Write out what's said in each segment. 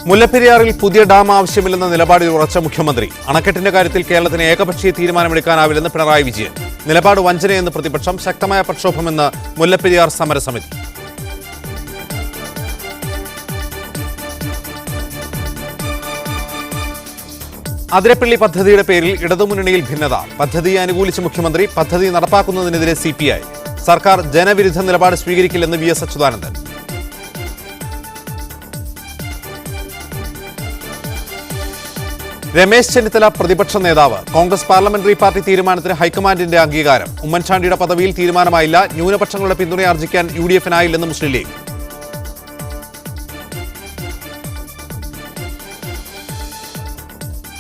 മുല്ലപ്പെരിയാറിൽ പുതിയ ഡാം ആവശ്യമില്ലെന്ന നിലപാടിൽ ഉറച്ച മുഖ്യമന്ത്രി. അണക്കെട്ടിന്റെ കാര്യത്തിൽ കേരളത്തിന് ഏകപക്ഷീയ തീരുമാനമെടുക്കാനാവില്ലെന്ന് പിണറായി വിജയൻ. നിലപാട് വഞ്ചനയെന്ന് പ്രതിപക്ഷം. ശക്തമായ പ്രക്ഷോഭമെന്ന് മുല്ലപ്പെരിയാർ സമരസമിതി. അതിരപ്പള്ളി പദ്ധതിയുടെ പേരിൽ ഇടതുമുന്നണിയിൽ ഭിന്നത. പദ്ധതിയെ അനുകൂലിച്ച മുഖ്യമന്ത്രി. പദ്ധതി നടപ്പാക്കുന്നതിനെതിരെ CPI. സർക്കാർ ജനവിരുദ്ധ നിലപാട് സ്വീകരിക്കില്ലെന്ന് VS അച്യുതാനന്ദൻ. രമേശ് ചെന്നിത്തല പ്രതിപക്ഷ നേതാവ്. കോൺഗ്രസ് പാർലമെന്ററി പാർട്ടി തീരുമാനത്തിന് ഹൈക്കമാൻഡിന്റെ അംഗീകാരം. ഉമ്മൻചാണ്ടിയുടെ പദവിയിൽ തീരുമാനമായില്ല. ന്യൂനപക്ഷങ്ങളുടെ പിന്തുണയാർജിക്കാൻ UDF-നായില്ലെന്ന് മുസ്ലിം ലീഗ്.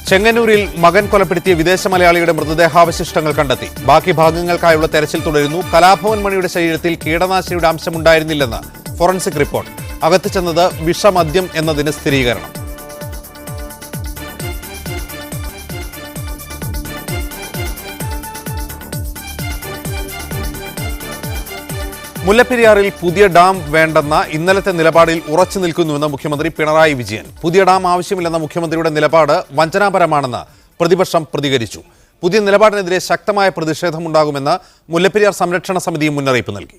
ചെങ്ങന്നൂരിൽ മകൻ കൊലപ്പെടുത്തിയ വിദേശ മലയാളിയുടെ മൃതദേഹാവശിഷ്ടങ്ങൾ കണ്ടെത്തി. ബാക്കി ഭാഗങ്ങൾക്കായുള്ള തെരച്ചിൽ തുടരുന്നു. കലാഭവൻ മണിയുടെ ശരീരത്തിൽ കീടനാശിനിയുടെ അംശമുണ്ടായിരുന്നില്ലെന്ന് ഫോറൻസിക് റിപ്പോർട്ട്. അകത്ത് ചെന്നത് വിഷമദ്യം എന്നതിന് സ്ഥിരീകരണം. മുല്ലപ്പെരിയാറിൽ പുതിയ ഡാം വേണ്ടെന്ന ഇന്നലത്തെ നിലപാടിൽ ഉറച്ചു നിൽക്കുന്നുവെന്ന് മുഖ്യമന്ത്രി പിണറായി വിജയൻ. പുതിയ ഡാം ആവശ്യമില്ലെന്ന മുഖ്യമന്ത്രിയുടെ നിലപാട് വഞ്ചനാപരമാണെന്ന് പ്രതിപക്ഷം പ്രതികരിച്ചു. പുതിയ നിലപാടിനെതിരെ ശക്തമായ പ്രതിഷേധമുണ്ടാകുമെന്ന് മുല്ലപ്പെരിയാർ സംരക്ഷണ സമിതിയും മുന്നറിയിപ്പ് നൽകി.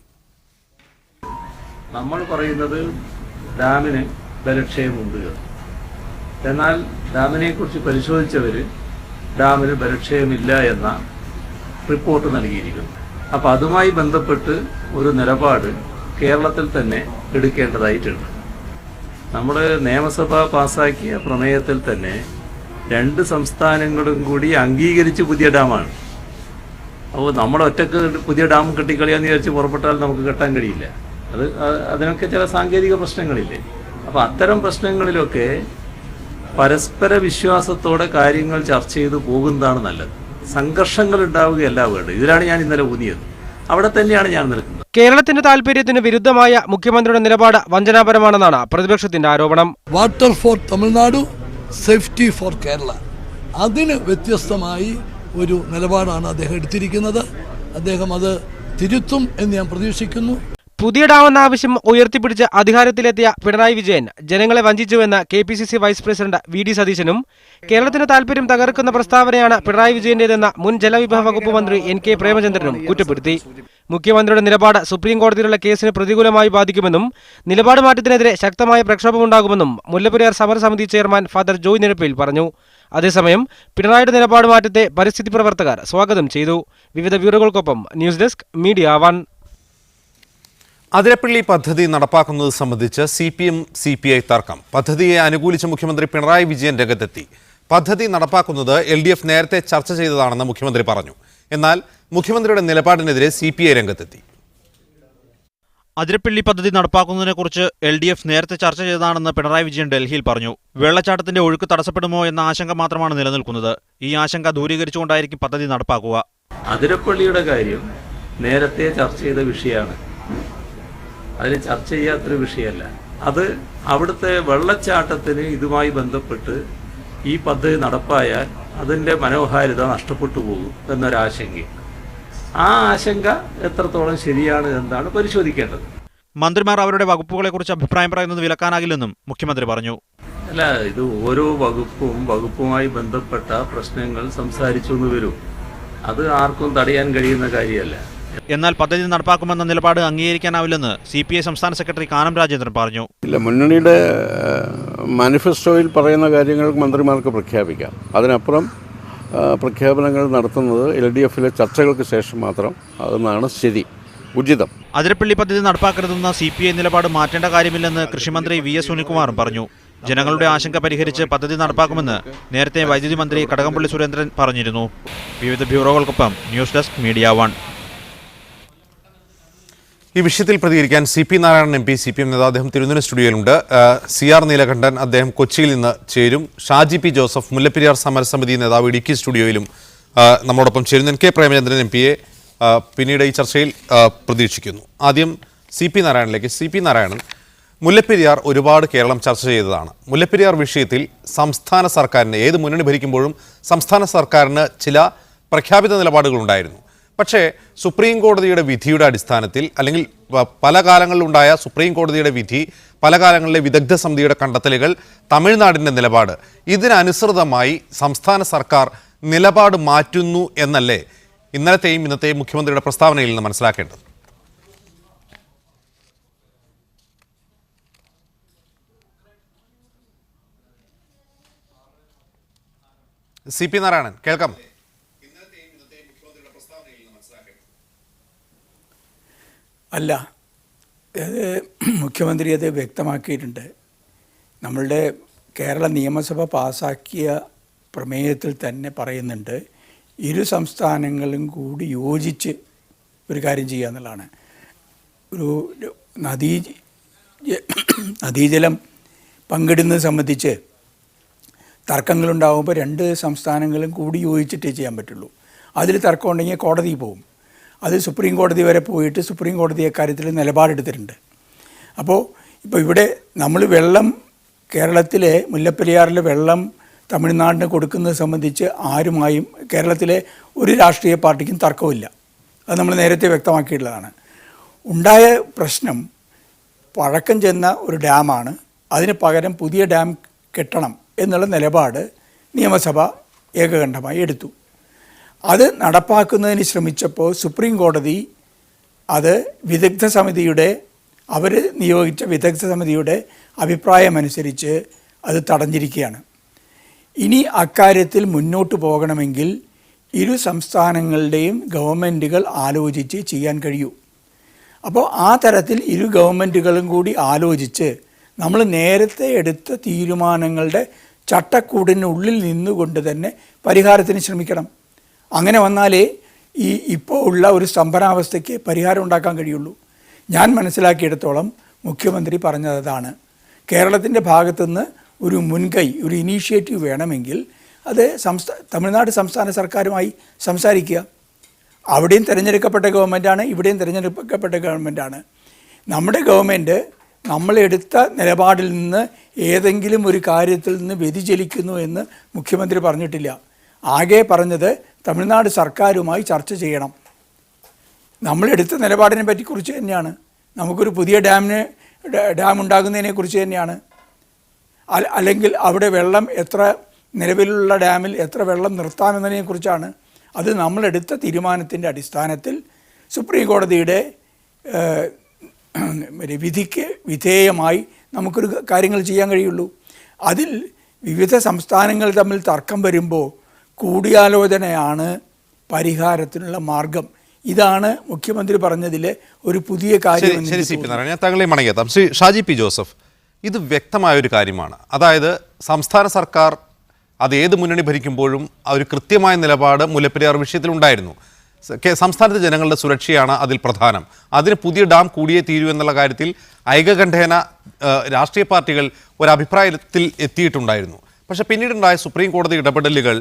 നമ്മൾ പറയുന്നത് ഡാമിന് ബലക്ഷയമുണ്ട്. എന്നാൽ ഡാമിനെ കുറിച്ച് പരിശോധിച്ചവർ ഡാമിന് ബലക്ഷയമില്ല എന്ന റിപ്പോർട്ട് നൽകിയിരിക്കുന്നു. അപ്പം അതുമായി ബന്ധപ്പെട്ട് ഒരു നിലപാട് കേരളത്തിൽ തന്നെ എടുക്കേണ്ടതായിട്ടുണ്ട്. നമ്മൾ നിയമസഭ പാസാക്കിയ പ്രമേയത്തിൽ തന്നെ 2 സംസ്ഥാനങ്ങളും കൂടി അംഗീകരിച്ച് പുതിയ ഡാമാണ്. അപ്പോൾ നമ്മൾ ഒറ്റക്ക് പുതിയ ഡാം കെട്ടിക്കളിയാന്ന് വിചാരിച്ച് പുറപ്പെട്ടാൽ നമുക്ക് കെട്ടാൻ കഴിയില്ല. അതിനൊക്കെ ചില സാങ്കേതിക പ്രശ്നങ്ങളില്ലേ. അപ്പോൾ അത്തരം പ്രശ്നങ്ങളിലൊക്കെ പരസ്പര വിശ്വാസത്തോടെ കാര്യങ്ങൾ ചർച്ച ചെയ്ത് പോകുന്നതാണ് നല്ലത്. സംഘർഷങ്ങൾ ഉണ്ടാവുകയല്ല വേണ്ടത്. ഇതിലാണ് ഞാൻ ഇന്നലെ ഊന്നിയത്. അവിടെ തന്നെയാണ് ഞാൻ നിൽക്കുന്നത്. കേരളത്തിന്റെ താൽപര്യത്തിന് വിരുദ്ധമായ മുഖ്യമന്ത്രിയുടെ നിലപാട് വഞ്ചനാപരമാണെന്നാണ് പ്രതിപക്ഷത്തിന്റെ ആരോപണം. Water for Tamil Nadu, safety for Kerala, അതിന് വ്യത്യസ്തമായി ഒരു നിലപാടാണ് അദ്ദേഹം എടുത്തിരിക്കുന്നത്. അദ്ദേഹം അത് തിരുത്തും എന്ന് ഞാൻ പ്രതീക്ഷിക്കുന്നു. പുതിയ ഡാമെന്ന ആവശ്യം ഉയർത്തിപ്പിടിച്ച് അധികാരത്തിലെത്തിയ പിണറായി വിജയൻ ജനങ്ങളെ വഞ്ചിച്ചുവെന്ന് KPCC വൈസ് പ്രസിഡന്റ് VD സതീശനും കേരളത്തിന്റെ താൽപര്യം തകർക്കുന്ന പ്രസ്താവനയാണ് പിണറായി വിജയന്റേതെന്ന മുൻ ജലവിഭവ വകുപ്പ് മന്ത്രി NK പ്രേമചന്ദ്രനും കുറ്റപ്പെടുത്തി. മുഖ്യമന്ത്രിയുടെ നിലപാട് സുപ്രീം കോടതിയിലുള്ള കേസിന് പ്രതികൂലമായി ബാധിക്കുമെന്നും നിലപാട് മാറ്റത്തിനെതിരെ ശക്തമായ പ്രക്ഷോഭമുണ്ടാകുമെന്നും മുല്ലപ്പെരിയാർ സമരസമിതി ചെയർമാൻ ഫാദർ ജോയ് നിരപ്പിൽ പറഞ്ഞു. അതേസമയം പിണറായിയുടെ നിലപാട് മാറ്റത്തെ പരിസ്ഥിതി പ്രവർത്തകർ സ്വാഗതം ചെയ്തു. വിവിധ ബ്യൂറോകൾക്കൊപ്പം ന്യൂസ് ഡെസ്ക് മീഡിയ 1. അതിരപ്പള്ളി പദ്ധതി നടപ്പാക്കുന്നത് സംബന്ധിച്ച് CPM-CPI തർക്കം. പദ്ധതിയെ അനുകൂലിച്ച മുഖ്യമന്ത്രി പിണറായി വിജയൻ രംഗത്തെത്തി. പദ്ധതി നടപ്പാക്കുന്നത് LDF നേരത്തെ ചർച്ച ചെയ്തതാണെന്ന് മുഖ്യമന്ത്രി പറഞ്ഞു. എന്നാൽ മുഖ്യമന്ത്രിയുടെ നിലപാടിനെതിരെ CPI രംഗത്തെത്തി. അതിരപ്പള്ളി പദ്ധതി നടപ്പാക്കുന്നതിനെക്കുറിച്ച് LDF നേരത്തെ ചർച്ച ചെയ്തതാണെന്ന് പിണറായി വിജയൻ ഡൽഹിയിൽ പറഞ്ഞു. വെള്ളച്ചാട്ടത്തിന്റെ ഒഴുക്ക് തടസ്സപ്പെടുമോ എന്ന ആശങ്ക മാത്രമാണ് നിലനിൽക്കുന്നത്. ഈ ആശങ്ക ദൂരീകരിച്ചുകൊണ്ടായിരിക്കും പദ്ധതി നടപ്പാക്കുക. അതിരപ്പള്ളിയുടെ കാര്യം നേരത്തെ ചർച്ച ചെയ്ത വിഷയമാണ്. അതിന് ചർച്ച ചെയ്യാത്തൊരു വിഷയമല്ല. അത് അവിടുത്തെ വെള്ളച്ചാട്ടത്തിന് ഇതുമായി ബന്ധപ്പെട്ട് ഈ പദ്ധതി നടപ്പായാൽ അതിൻ്റെ മനോഹാരിത നഷ്ടപ്പെട്ടു പോകും എന്നൊരാശങ്ക. ആ ആശങ്ക എത്രത്തോളം ശരിയാണ് എന്നാണ് പരിശോധിക്കേണ്ടത്. മന്ത്രിമാർ അവരുടെ വകുപ്പുകളെക്കുറിച്ച് അഭിപ്രായം പറയുന്നത് വിലക്കാനാകില്ലെന്നും മുഖ്യമന്ത്രി പറഞ്ഞു. അല്ല, ഇത് ഓരോ വകുപ്പുമായി ബന്ധപ്പെട്ട പ്രശ്നങ്ങൾ സംസാരിച്ചു എന്ന് വരും. അത് ആർക്കും തടയാൻ കഴിയുന്ന കാര്യമല്ല. എന്നാൽ പദ്ധതി നടപ്പാക്കുമെന്ന നിലപാട് അംഗീകരിക്കാനാവില്ലെന്ന് CPI സംസ്ഥാന സെക്രട്ടറി കാനം രാജേന്ദ്രൻ പറഞ്ഞു. ഇല്ല, മുന്നണിയുടെ മാനിഫെസ്റ്റോയിൽ പറയുന്ന കാര്യങ്ങൾ മന്ത്രിമാർക്ക് പ്രഖ്യാപിക്കാം. അതിനപ്പുറം പ്രഖ്യാപനങ്ങൾ നടത്തുന്നത് LDF-ലെ ചർച്ചകൾക്ക് ശേഷം മാത്രം അതെന്നാണ് ശരി, ഉചിതം. അതിരപ്പള്ളി പദ്ധതി നടപ്പാക്കരുതെന്ന CPI നിലപാട് മാറ്റേണ്ട കാര്യമില്ലെന്ന് കൃഷിമന്ത്രി VS സുനിൽകുമാറും പറഞ്ഞു. ജനങ്ങളുടെ ആശങ്ക പരിഹരിച്ച് പദ്ധതി നടപ്പാക്കുമെന്ന് നേരത്തെ വൈദ്യുതി മന്ത്രി കടകംപള്ളി സുരേന്ദ്രൻ പറഞ്ഞിരുന്നു. വിവിധ ബ്യൂറോകൾക്കൊപ്പം ന്യൂസ് ഡെസ്ക് മീഡിയ 1. ഈ വിഷയത്തിൽ പ്രതികരിക്കാൻ CP നാരായണൻ MP CPM നേതാവ് അദ്ദേഹം തിരുവനന്തപുരം സ്റ്റുഡിയോയിലുണ്ട്. CR നീലകണ്ഠൻ അദ്ദേഹം കൊച്ചിയിൽ നിന്ന് ചേരും. ഷാജി P ജോസഫ് മുല്ലപ്പെരിയാർ സമരസമിതി നേതാവ് ഇടുക്കി സ്റ്റുഡിയോയിലും നമ്മോടൊപ്പം ചേരുന്നു. NK പ്രേമചന്ദ്രൻ MPയെ പിന്നീട് ഈ ചർച്ചയിൽ പ്രതീക്ഷിക്കുന്നു. ആദ്യം CP നാരായണനിലേക്ക്. CP നാരായണൻ, മുല്ലപ്പെരിയാർ ഒരുപാട് കേരളം ചർച്ച ചെയ്തതാണ്. മുല്ലപ്പെരിയാർ വിഷയത്തിൽ സംസ്ഥാന സർക്കാരിന്, ഏത് മുന്നണി ഭരിക്കുമ്പോഴും സംസ്ഥാന സർക്കാരിന് ചില പ്രഖ്യാപിത നിലപാടുകളുണ്ടായിരുന്നു. പക്ഷേ സുപ്രീം കോടതിയുടെ വിധിയുടെ അടിസ്ഥാനത്തിൽ അല്ലെങ്കിൽ പല കാലങ്ങളിലുണ്ടായ സുപ്രീം കോടതിയുടെ വിധി പല കാലങ്ങളിലെ വിദഗ്ധ സമിതിയുടെ കണ്ടെത്തലുകൾ, തമിഴ്നാടിൻ്റെ നിലപാട്, ഇതിനനുസൃതമായി സംസ്ഥാന സർക്കാർ നിലപാട് മാറ്റുന്നു എന്നല്ലേ ഇന്നലത്തെയും ഇന്നത്തെയും മുഖ്യമന്ത്രിയുടെ പ്രസ്താവനയിൽ നിന്ന് മനസ്സിലാക്കേണ്ടത്? CP നാരായണൻ, കേൾക്കാം. അല്ല, അത് മുഖ്യമന്ത്രി അത് വ്യക്തമാക്കിയിട്ടുണ്ട്. നമ്മളുടെ കേരള നിയമസഭ പാസാക്കിയ പ്രമേയത്തിൽ തന്നെ പറയുന്നുണ്ട്, ഇരു സംസ്ഥാനങ്ങളും കൂടി യോജിച്ച് ഒരു കാര്യം ചെയ്യുക എന്നുള്ളതാണ്. ഒരു നദീജലം പങ്കിടുന്നത് സംബന്ധിച്ച് തർക്കങ്ങളുണ്ടാകുമ്പോൾ രണ്ട് സംസ്ഥാനങ്ങളും കൂടി യോജിച്ചിട്ടേ ചെയ്യാൻ പറ്റുള്ളൂ. അതിൽ തർക്കം ഉണ്ടെങ്കിൽ കോടതിയിൽ പോകും. അത് സുപ്രീം കോടതി വരെ പോയിട്ട് സുപ്രീം കോടതി അക്കാര്യത്തിൽ നിലപാടെടുത്തിട്ടുണ്ട്. അപ്പോൾ ഇവിടെ നമ്മൾ വെള്ളം, കേരളത്തിലെ മുല്ലപ്പെരിയാറിലെ വെള്ളം തമിഴ്നാടിന് കൊടുക്കുന്നത് സംബന്ധിച്ച് ആരുമായും കേരളത്തിലെ ഒരു രാഷ്ട്രീയ പാർട്ടിക്കും തർക്കമില്ല. അത് നമ്മൾ നേരത്തെ വ്യക്തമാക്കിയിട്ടുള്ളതാണ്. ഉണ്ടായ പ്രശ്നം പഴക്കം ചെന്ന ഒരു ഡാമാണ്, അതിന് പകരം പുതിയ ഡാം കെട്ടണം എന്നുള്ള നിലപാട് നിയമസഭ ഏകകണ്ഠമായി എടുത്തു. അത് നടപ്പാക്കുന്നതിന് ശ്രമിച്ചപ്പോൾ സുപ്രീം കോടതി അത് വിദഗ്ധ സമിതിയുടെ, അവർ നിയോഗിച്ച വിദഗ്ധ സമിതിയുടെ അഭിപ്രായമനുസരിച്ച് അത് തടഞ്ഞിരിക്കുകയാണ്. ഇനി അക്കാര്യത്തിൽ മുന്നോട്ട് പോകണമെങ്കിൽ ഇരു സംസ്ഥാനങ്ങളുടെയും ഗവൺമെൻറ്റുകൾ ആലോചിച്ച് ചെയ്യാൻ കഴിയൂ. അപ്പോൾ ആ തരത്തിൽ ഇരു ഗവൺമെൻറ്റുകളും കൂടി ആലോചിച്ച് നമ്മൾ നേരത്തെ എടുത്ത തീരുമാനങ്ങളുടെ ചട്ടക്കൂടിനുള്ളിൽ നിന്നുകൊണ്ട് തന്നെ പരിഹാരത്തിന് ശ്രമിക്കണം. അങ്ങനെ വന്നാലേ ഇപ്പോൾ ഉള്ള ഒരു സ്തംഭനാവസ്ഥയ്ക്ക് പരിഹാരം ഉണ്ടാക്കാൻ കഴിയുള്ളൂ. ഞാൻ മനസ്സിലാക്കിയിടത്തോളം മുഖ്യമന്ത്രി പറഞ്ഞതാണ്, കേരളത്തിൻ്റെ ഭാഗത്തുനിന്ന് ഒരു മുൻകൈ, ഒരു ഇനീഷ്യേറ്റീവ് വേണമെങ്കിൽ അത് തമിഴ്നാട് സംസ്ഥാന സർക്കാരുമായി സംസാരിക്കുക. അവിടെയും തിരഞ്ഞെടുക്കപ്പെട്ട ഗവൺമെൻറ്റാണ്, ഇവിടെയും തിരഞ്ഞെടുക്കപ്പെട്ട ഗവൺമെൻറ്റാണ്. നമ്മുടെ ഗവൺമെൻറ് നമ്മളെടുത്ത നിലപാടിൽ നിന്ന് ഏതെങ്കിലും ഒരു കാര്യത്തിൽ നിന്ന് വ്യതിചലിക്കുന്നു എന്ന് മുഖ്യമന്ത്രി പറഞ്ഞിട്ടില്ല. ആകെ പറഞ്ഞത് തമിഴ്നാട് സർക്കാരുമായി ചർച്ച ചെയ്യണം. നമ്മളെടുത്ത നിലപാടിനെ പറ്റിക്കുറിച്ച് തന്നെയാണ്, നമുക്കൊരു പുതിയ ഡാം ഉണ്ടാകുന്നതിനെക്കുറിച്ച് തന്നെയാണ്. അല്ലെങ്കിൽ അവിടെ വെള്ളം എത്ര, നിലവിലുള്ള ഡാമിൽ എത്ര വെള്ളം നിർത്താമെന്നതിനെക്കുറിച്ചാണ്. അത് നമ്മളെടുത്ത തീരുമാനത്തിൻ്റെ അടിസ്ഥാനത്തിൽ സുപ്രീം കോടതിയുടെ വിധിക്ക് വിധേയമായി നമുക്കൊരു കാര്യങ്ങൾ ചെയ്യാൻ കഴിയുള്ളൂ. അതിൽ വിവിധ സംസ്ഥാനങ്ങൾ തമ്മിൽ തർക്കം വരുമ്പോൾ കൂടിയാലോചനയാണ് പരിഹാരത്തിനുള്ള മാർഗം. ഇതാണ് മുഖ്യമന്ത്രി പറഞ്ഞതിലെ ഒരു പുതിയ കാര്യം. ഞാൻ താങ്കളെ മടങ്ങിയെത്താം. ശ്രീ ഷാജി പി ജോസഫ്, ഇത് വ്യക്തമായൊരു കാര്യമാണ്. അതായത് സംസ്ഥാന സർക്കാർ അത് ഏത് മുന്നണി ഭരിക്കുമ്പോഴും ഒരു കൃത്യമായ നിലപാട് മുല്ലപ്പെരിയാർ വിഷയത്തിലുണ്ടായിരുന്നു. സംസ്ഥാനത്തെ ജനങ്ങളുടെ സുരക്ഷയാണ് അതിൽ പ്രധാനം. അതിന് പുതിയ ഡാം കൂടിയേ തീരൂ എന്നുള്ള കാര്യത്തിൽ ഐകകണ്ഠേന രാഷ്ട്രീയ പാർട്ടികൾ ഒരഭിപ്രായത്തിൽ എത്തിയിട്ടുണ്ടായിരുന്നു. പക്ഷേ പിന്നീടുണ്ടായ സുപ്രീം കോടതി ഇടപെടലുകൾ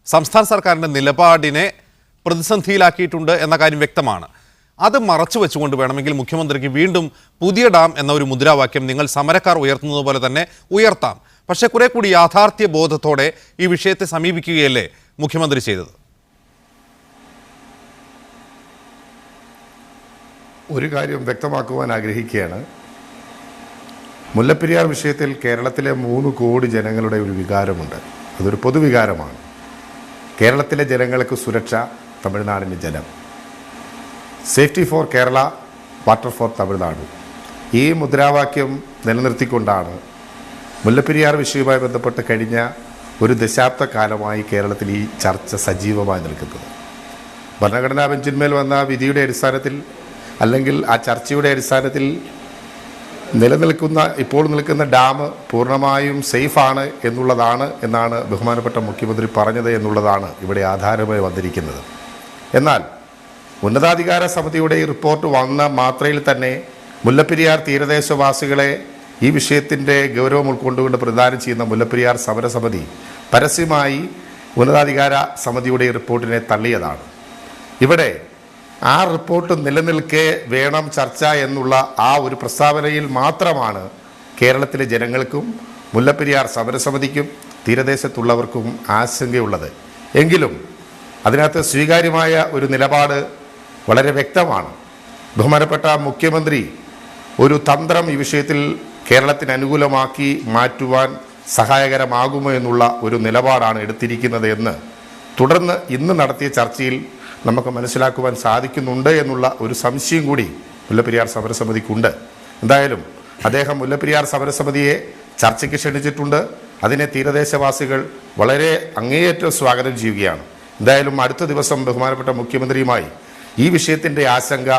സംസ്ഥാന സർക്കാരിൻ്റെ നിലപാടിനെ പ്രതിസന്ധിയിലാക്കിയിട്ടുണ്ട് എന്ന കാര്യം വ്യക്തമാണ്. അത് മറച്ചു വെച്ചുകൊണ്ട് വേണമെങ്കിൽ മുഖ്യമന്ത്രിക്ക് വീണ്ടും പുതിയ ഡാം എന്ന ഒരു മുദ്രാവാക്യം നിങ്ങൾ സമരക്കാർ ഉയർത്തുന്നത് പോലെ തന്നെ ഉയർത്താം. പക്ഷേ കുറെ കൂടി യാഥാർത്ഥ്യ ബോധത്തോടെ ഈ വിഷയത്തെ സമീപിക്കുകയല്ലേ മുഖ്യമന്ത്രി ചെയ്തത്? ഒരു കാര്യം വ്യക്തമാക്കുവാൻ ആഗ്രഹിക്കുകയാണ്. മുല്ലപ്പെരിയാർ വിഷയത്തിൽ കേരളത്തിലെ 3 കോടി ജനങ്ങളുടെ ഒരു വികാരമുണ്ട്. അതൊരു പൊതുവികാരമാണ്. കേരളത്തിലെ ജനങ്ങൾക്ക് സുരക്ഷ, തമിഴ്നാടിന് ജലം. Safety for Kerala, water for Tamil Nadu. ഈ മുദ്രാവാക്യം നിലനിർത്തിക്കൊണ്ടാണ് മുല്ലപ്പെരിയാർ വിഷയവുമായി ബന്ധപ്പെട്ട് കഴിഞ്ഞ ഒരു ദശാബ്ദ കാലമായി കേരളത്തിൽ ഈ ചർച്ച സജീവമായി നിൽക്കുന്നത്. ഭരണഘടനാ ബെഞ്ചിന്മേൽ വന്ന വിധിയുടെ അടിസ്ഥാനത്തിൽ, അല്ലെങ്കിൽ ആ ചർച്ചയുടെ അടിസ്ഥാനത്തിൽ ഇപ്പോൾ നിൽക്കുന്ന ഡാം പൂർണ്ണമായും സേഫാണ് എന്നാണ് ബഹുമാനപ്പെട്ട മുഖ്യമന്ത്രി പറഞ്ഞത് എന്നുള്ളതാണ് ഇവിടെ ആധാരമായി വന്നിരിക്കുന്നത്. എന്നാൽ ഉന്നതാധികാര സമിതിയുടെ ഈ റിപ്പോർട്ട് വന്ന മാത്രയിൽ തന്നെ മുല്ലപ്പെരിയാർ തീരദേശവാസികളെ ഈ വിഷയത്തിൻ്റെ ഗൗരവം ഉൾക്കൊണ്ടുകൊണ്ട് പ്രദാനം ചെയ്യുന്ന മുല്ലപ്പെരിയാർ സമരസമിതി പരസ്യമായി ഉന്നതാധികാര സമിതിയുടെ ഈ റിപ്പോർട്ടിനെ തള്ളിയതാണ്. ഇവിടെ ആ റിപ്പോർട്ട് നിലനിൽക്കെ വേണം ചർച്ച എന്നുള്ള ആ ഒരു പ്രസ്താവനയിൽ മാത്രമാണ് കേരളത്തിലെ ജനങ്ങൾക്കും മുല്ലപ്പെരിയാർ സമരസമിതിക്കും തീരദേശത്തുള്ളവർക്കും ആശങ്കയുള്ളത്. എങ്കിലും അതിനകത്ത് സ്വീകാര്യമായ ഒരു നിലപാട് വളരെ വ്യക്തമാണ്. ബഹുമാനപ്പെട്ട മുഖ്യമന്ത്രി ഒരു തന്ത്രം ഈ വിഷയത്തിൽ കേരളത്തിന് അനുകൂലമാക്കി മാറ്റുവാൻ സഹായകരമാകുമോ എന്നുള്ള ഒരു നിലപാടാണ് എടുത്തിരിക്കുന്നത് എന്ന് തുടർന്ന് ഇന്ന് നടത്തിയ ചർച്ചയിൽ നമുക്ക് മനസ്സിലാക്കുവാൻ സാധിക്കുന്നുണ്ട് എന്നുള്ള ഒരു സംശയം കൂടി മുല്ലപ്പെരിയാർ സമരസമിതിക്കുണ്ട്. എന്തായാലും അദ്ദേഹം മുല്ലപ്പെരിയാർ സമരസമിതിയെ ചർച്ചയ്ക്ക് ക്ഷണിച്ചിട്ടുണ്ട്. അതിനെ തീരദേശവാസികൾ വളരെ അങ്ങേയറ്റം സ്വാഗതം ചെയ്യുകയാണ്. എന്തായാലും അടുത്ത ദിവസം ബഹുമാനപ്പെട്ട മുഖ്യമന്ത്രിയുമായി ഈ വിഷയത്തിൻ്റെ ആശങ്ക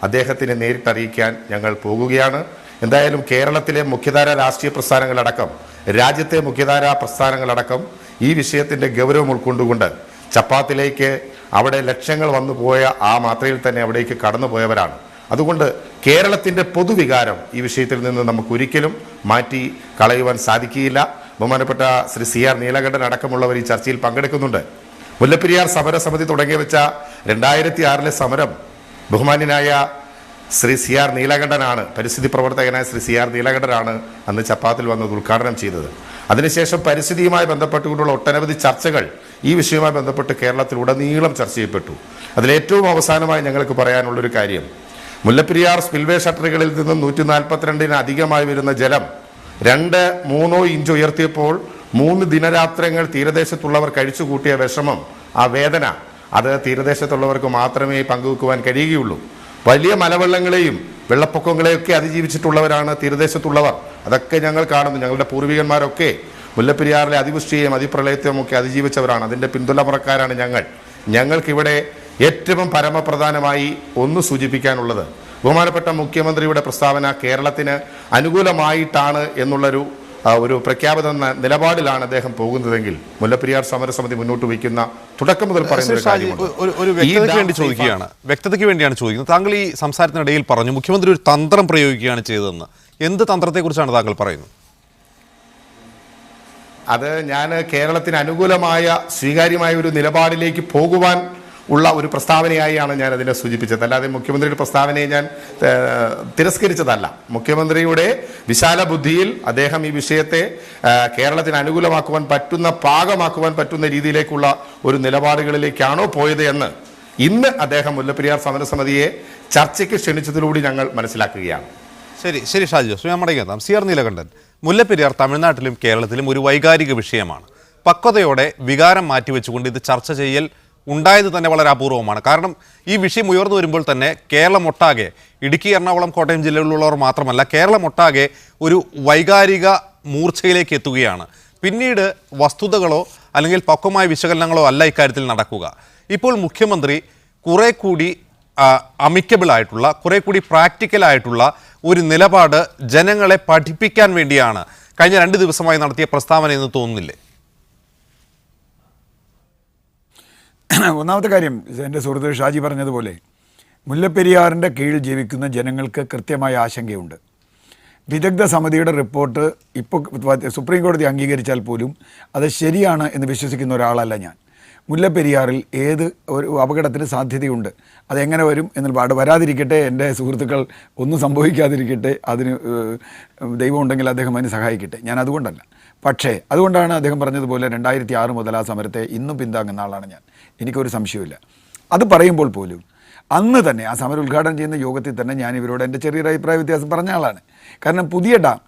അദ്ദേഹത്തിനെ നേരിട്ടറിയിക്കാൻ ഞങ്ങൾ പോകുകയാണ്. എന്തായാലും കേരളത്തിലെ മുഖ്യധാര രാഷ്ട്രീയ പ്രസ്ഥാനങ്ങളടക്കം രാജ്യത്തെ മുഖ്യധാര പ്രസ്ഥാനങ്ങളടക്കം ഈ വിഷയത്തിൻ്റെ ഗൗരവം ഉൾക്കൊണ്ടുകൊണ്ട് ചപ്പാത്തിലേക്ക് അവിടെ ലക്ഷങ്ങൾ വന്നു പോയ ആ മാത്രയിൽ തന്നെ അവിടേക്ക് കടന്നു പോയവരാണ്. അതുകൊണ്ട് കേരളത്തിൻ്റെ പൊതുവികാരം ഈ വിഷയത്തിൽ നിന്ന് നമുക്ക് ഒരിക്കലും മാറ്റി കളയുവാൻ സാധിക്കുകയില്ല. ബഹുമാനപ്പെട്ട ശ്രീ CR നീലകണ്ഠൻ അടക്കമുള്ളവർ ഈ ചർച്ചയിൽ പങ്കെടുക്കുന്നുണ്ട്. മുല്ലപ്പെരിയാർ സമരസമിതി തുടങ്ങി വെച്ച 2006 സമരം ബഹുമാന്യനായ ശ്രീ CR നീലകണ്ഠനാണ്, പരിസ്ഥിതി പ്രവർത്തകനായ ശ്രീ CR നീലകണ്ഠനാണ് അന്ന് ചപ്പാത്തിൽ വന്നത് ഉദ്ഘാടനം ചെയ്തത്. അതിനുശേഷം പരിസ്ഥിതിയുമായി ബന്ധപ്പെട്ടുകൊണ്ടുള്ള ഒട്ടനവധി ചർച്ചകൾ ഈ വിഷയവുമായി ബന്ധപ്പെട്ട് കേരളത്തിലുടനീളം ചർച്ച ചെയ്യപ്പെട്ടു. അതിലേറ്റവും അവസാനമായി ഞങ്ങൾക്ക് പറയാനുള്ളൊരു കാര്യം, മുല്ലപ്പെരിയാർ സ്പിൽവേ ഷട്ടറുകളിൽ നിന്നും 142 അധികമായി വരുന്ന ജലം 2-3 ഇഞ്ച് ഉയർത്തിയപ്പോൾ 3 ദിനരാത്രങ്ങൾ തീരദേശത്തുള്ളവർ കഴിച്ചുകൂട്ടിയ വിഷമം, ആ വേദന, അത് തീരദേശത്തുള്ളവർക്ക് മാത്രമേ പങ്കുവെക്കുവാൻ കഴിയുകയുള്ളൂ. വലിയ മലവെള്ളങ്ങളെയും വെള്ളപ്പൊക്കങ്ങളെയൊക്കെ അതിജീവിച്ചിട്ടുള്ളവരാണ് തീരദേശത്തുള്ളവർ. അതൊക്കെ ഞങ്ങൾ കാണുന്നു. ഞങ്ങളുടെ പൂർവികന്മാരൊക്കെ മുല്ലപ്പെരിയാറിലെ അതിവൃഷ്ടിയെയും അതിപ്രളയത്തെയും ഒക്കെ അതിജീവിച്ചവരാണ്. അതിൻ്റെ പിന്തുണപ്പുറക്കാരാണ് ഞങ്ങൾക്കിവിടെ ഏറ്റവും പരമപ്രധാനമായി ഒന്ന് സൂചിപ്പിക്കാനുള്ളത്, ബഹുമാനപ്പെട്ട മുഖ്യമന്ത്രിയുടെ പ്രസ്താവന കേരളത്തിന് അനുകൂലമായിട്ടാണ് എന്നുള്ളൊരു പ്രഖ്യാപിത നിലപാടിലാണ് അദ്ദേഹം പോകുന്നതെങ്കിൽ മുല്ലപ്പെരിയാർ സമരസമിതി മുന്നോട്ട് വയ്ക്കുന്ന തുടക്കം മുതൽ പറയുന്ന ഒരു വ്യക്തതയ്ക്ക് വേണ്ടിയാണ് ചോദിക്കുന്നത്. താങ്കൾ ഈ സംസാരത്തിനിടയിൽ പറഞ്ഞു മുഖ്യമന്ത്രി ഒരു തന്ത്രം പ്രയോഗിക്കുകയാണ് ചെയ്തതെന്ന്. എന്ത് തന്ത്രത്തെക്കുറിച്ചാണ് താങ്കൾ പറയുന്നത്? അത് ഞാൻ കേരളത്തിന് അനുകൂലമായ സ്വീകാര്യമായ ഒരു നിലപാടിലേക്ക് പോകുവാൻ ഉള്ള ഒരു പ്രസ്താവനയായാണ് ഞാൻ അതിനെ സൂചിപ്പിച്ചത്. അല്ലാതെ മുഖ്യമന്ത്രിയുടെ പ്രസ്താവനയെ ഞാൻ തിരസ്കരിച്ചതല്ല. മുഖ്യമന്ത്രിയുടെ വിശാല ബുദ്ധിയിൽ അദ്ദേഹം ഈ വിഷയത്തെ കേരളത്തിന് അനുകൂലമാക്കുവാൻ പറ്റുന്ന, പാകമാക്കുവാൻ പറ്റുന്ന രീതിയിലേക്കുള്ള ഒരു നിലപാടുകളിലേക്കാണോ പോയത് എന്ന് ഇന്ന് അദ്ദേഹം മുല്ലപ്പെരിയാർ സമരസമിതിയെ ചർച്ചയ്ക്ക് ക്ഷണിച്ചതിലൂടെ ഞങ്ങൾ മനസ്സിലാക്കുകയാണ്. ശരി ഷാജി ജോസ്, ഞാൻ മടങ്ങിയെത്താം. CR നീലകണ്ഠൻ, മുല്ലപ്പെരിയാർ തമിഴ്നാട്ടിലും കേരളത്തിലും ഒരു വൈകാരിക വിഷയമാണ്. പക്വതയോടെ വികാരം മാറ്റിവെച്ചുകൊണ്ട് ഇത് ചർച്ച ചെയ്യൽ ഉണ്ടായത് തന്നെ വളരെ അപൂർവമാണ്. കാരണം ഈ വിഷയം ഉയർന്നു വരുമ്പോൾ തന്നെ കേരളമൊട്ടാകെ, ഇടുക്കി, എറണാകുളം, കോട്ടയം ജില്ലകളിലുള്ളവർ മാത്രമല്ല, കേരളമൊട്ടാകെ ഒരു വൈകാരിക മൂർച്ചയിലേക്ക് എത്തുകയാണ്. പിന്നീട് വസ്തുതകളോ അല്ലെങ്കിൽ പക്വമായ വിശകലനങ്ങളോ അല്ല ഇക്കാര്യത്തിൽ നടക്കുക. ഇപ്പോൾ മുഖ്യമന്ത്രി കുറെ കൂടി അമിക്കബിൾ ആയിട്ടുള്ള, കുറെ കൂടി പ്രാക്ടിക്കലായിട്ടുള്ള ഒരു നിലപാട് ജനങ്ങളെ പഠിപ്പിക്കാൻ വേണ്ടിയാണ് കഴിഞ്ഞ 2 ദിവസമായി നടത്തിയ പ്രസ്താവന എന്ന് തോന്നുന്നില്ലേ? ഒന്നാമത്തെ കാര്യം, എൻ്റെ സുഹൃത്ത് ഷാജി പറഞ്ഞതുപോലെ മുല്ലപ്പെരിയാറിൻ്റെ കീഴിൽ ജീവിക്കുന്ന ജനങ്ങൾക്ക് കൃത്യമായ ആശങ്കയുണ്ട്. വിദഗ്ധ സമിതിയുടെ റിപ്പോർട്ട് ഇപ്പോൾ സുപ്രീം കോടതി അംഗീകരിച്ചാൽ പോലും അത് ശരിയാണ് എന്ന് വിശ്വസിക്കുന്ന ഒരാളല്ല ഞാൻ. മുല്ലപ്പെരിയാറിൽ ഏത് ഒരു അപകടത്തിന് സാധ്യതയുണ്ട്, അതെങ്ങനെ വരും എന്ന് വരാതിരിക്കട്ടെ, എൻ്റെ സുഹൃത്തുക്കൾ ഒന്നും സംഭവിക്കാതിരിക്കട്ടെ, അതിന് ദൈവം ഉണ്ടെങ്കിൽ അദ്ദേഹം അതിന് സഹായിക്കട്ടെ, ഞാൻ അതുകൊണ്ടല്ല. പക്ഷേ അതുകൊണ്ടാണ് അദ്ദേഹം പറഞ്ഞതുപോലെ 2006 മുതൽ ആ സമരത്തെ ഇന്നും പിന്താങ്ങുന്ന ആളാണ് ഞാൻ, എനിക്കൊരു സംശയമില്ല. അത് പറയുമ്പോൾ പോലും അന്ന് തന്നെ ആ സമരം ഉദ്ഘാടനം ചെയ്യുന്ന യോഗത്തിൽ തന്നെ ഞാൻ ഇവരോട് എൻ്റെ ചെറിയൊരു അഭിപ്രായ വ്യത്യാസം പറഞ്ഞ ആളാണ്. കാരണം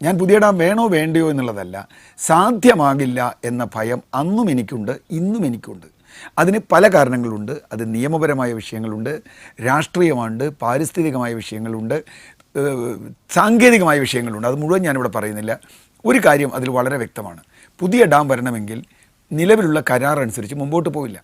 ഞാൻ പുതിയ ഡാം വേണോ വേണ്ടയോ എന്നുള്ളതല്ല, സാധ്യമാകില്ല എന്ന ഭയം അന്നും എനിക്കുണ്ട്, ഇന്നും എനിക്കുണ്ട്. അതിന് പല കാരണങ്ങളുണ്ട്. അത് നിയമപരമായ വിഷയങ്ങളുണ്ട്, രാഷ്ട്രീയമുണ്ട്, പാരിസ്ഥിതികമായ വിഷയങ്ങളുണ്ട്, സാങ്കേതികമായ വിഷയങ്ങളുണ്ട്. അത് മുഴുവൻ ഞാനിവിടെ പറയുന്നില്ല. ഒരു കാര്യം അതിൽ വളരെ വ്യക്തമാണ്, പുതിയ ഡാം വരണമെങ്കിൽ നിലവിലുള്ള കരാർ അനുസരിച്ച് മുമ്പോട്ട് പോവില്ല.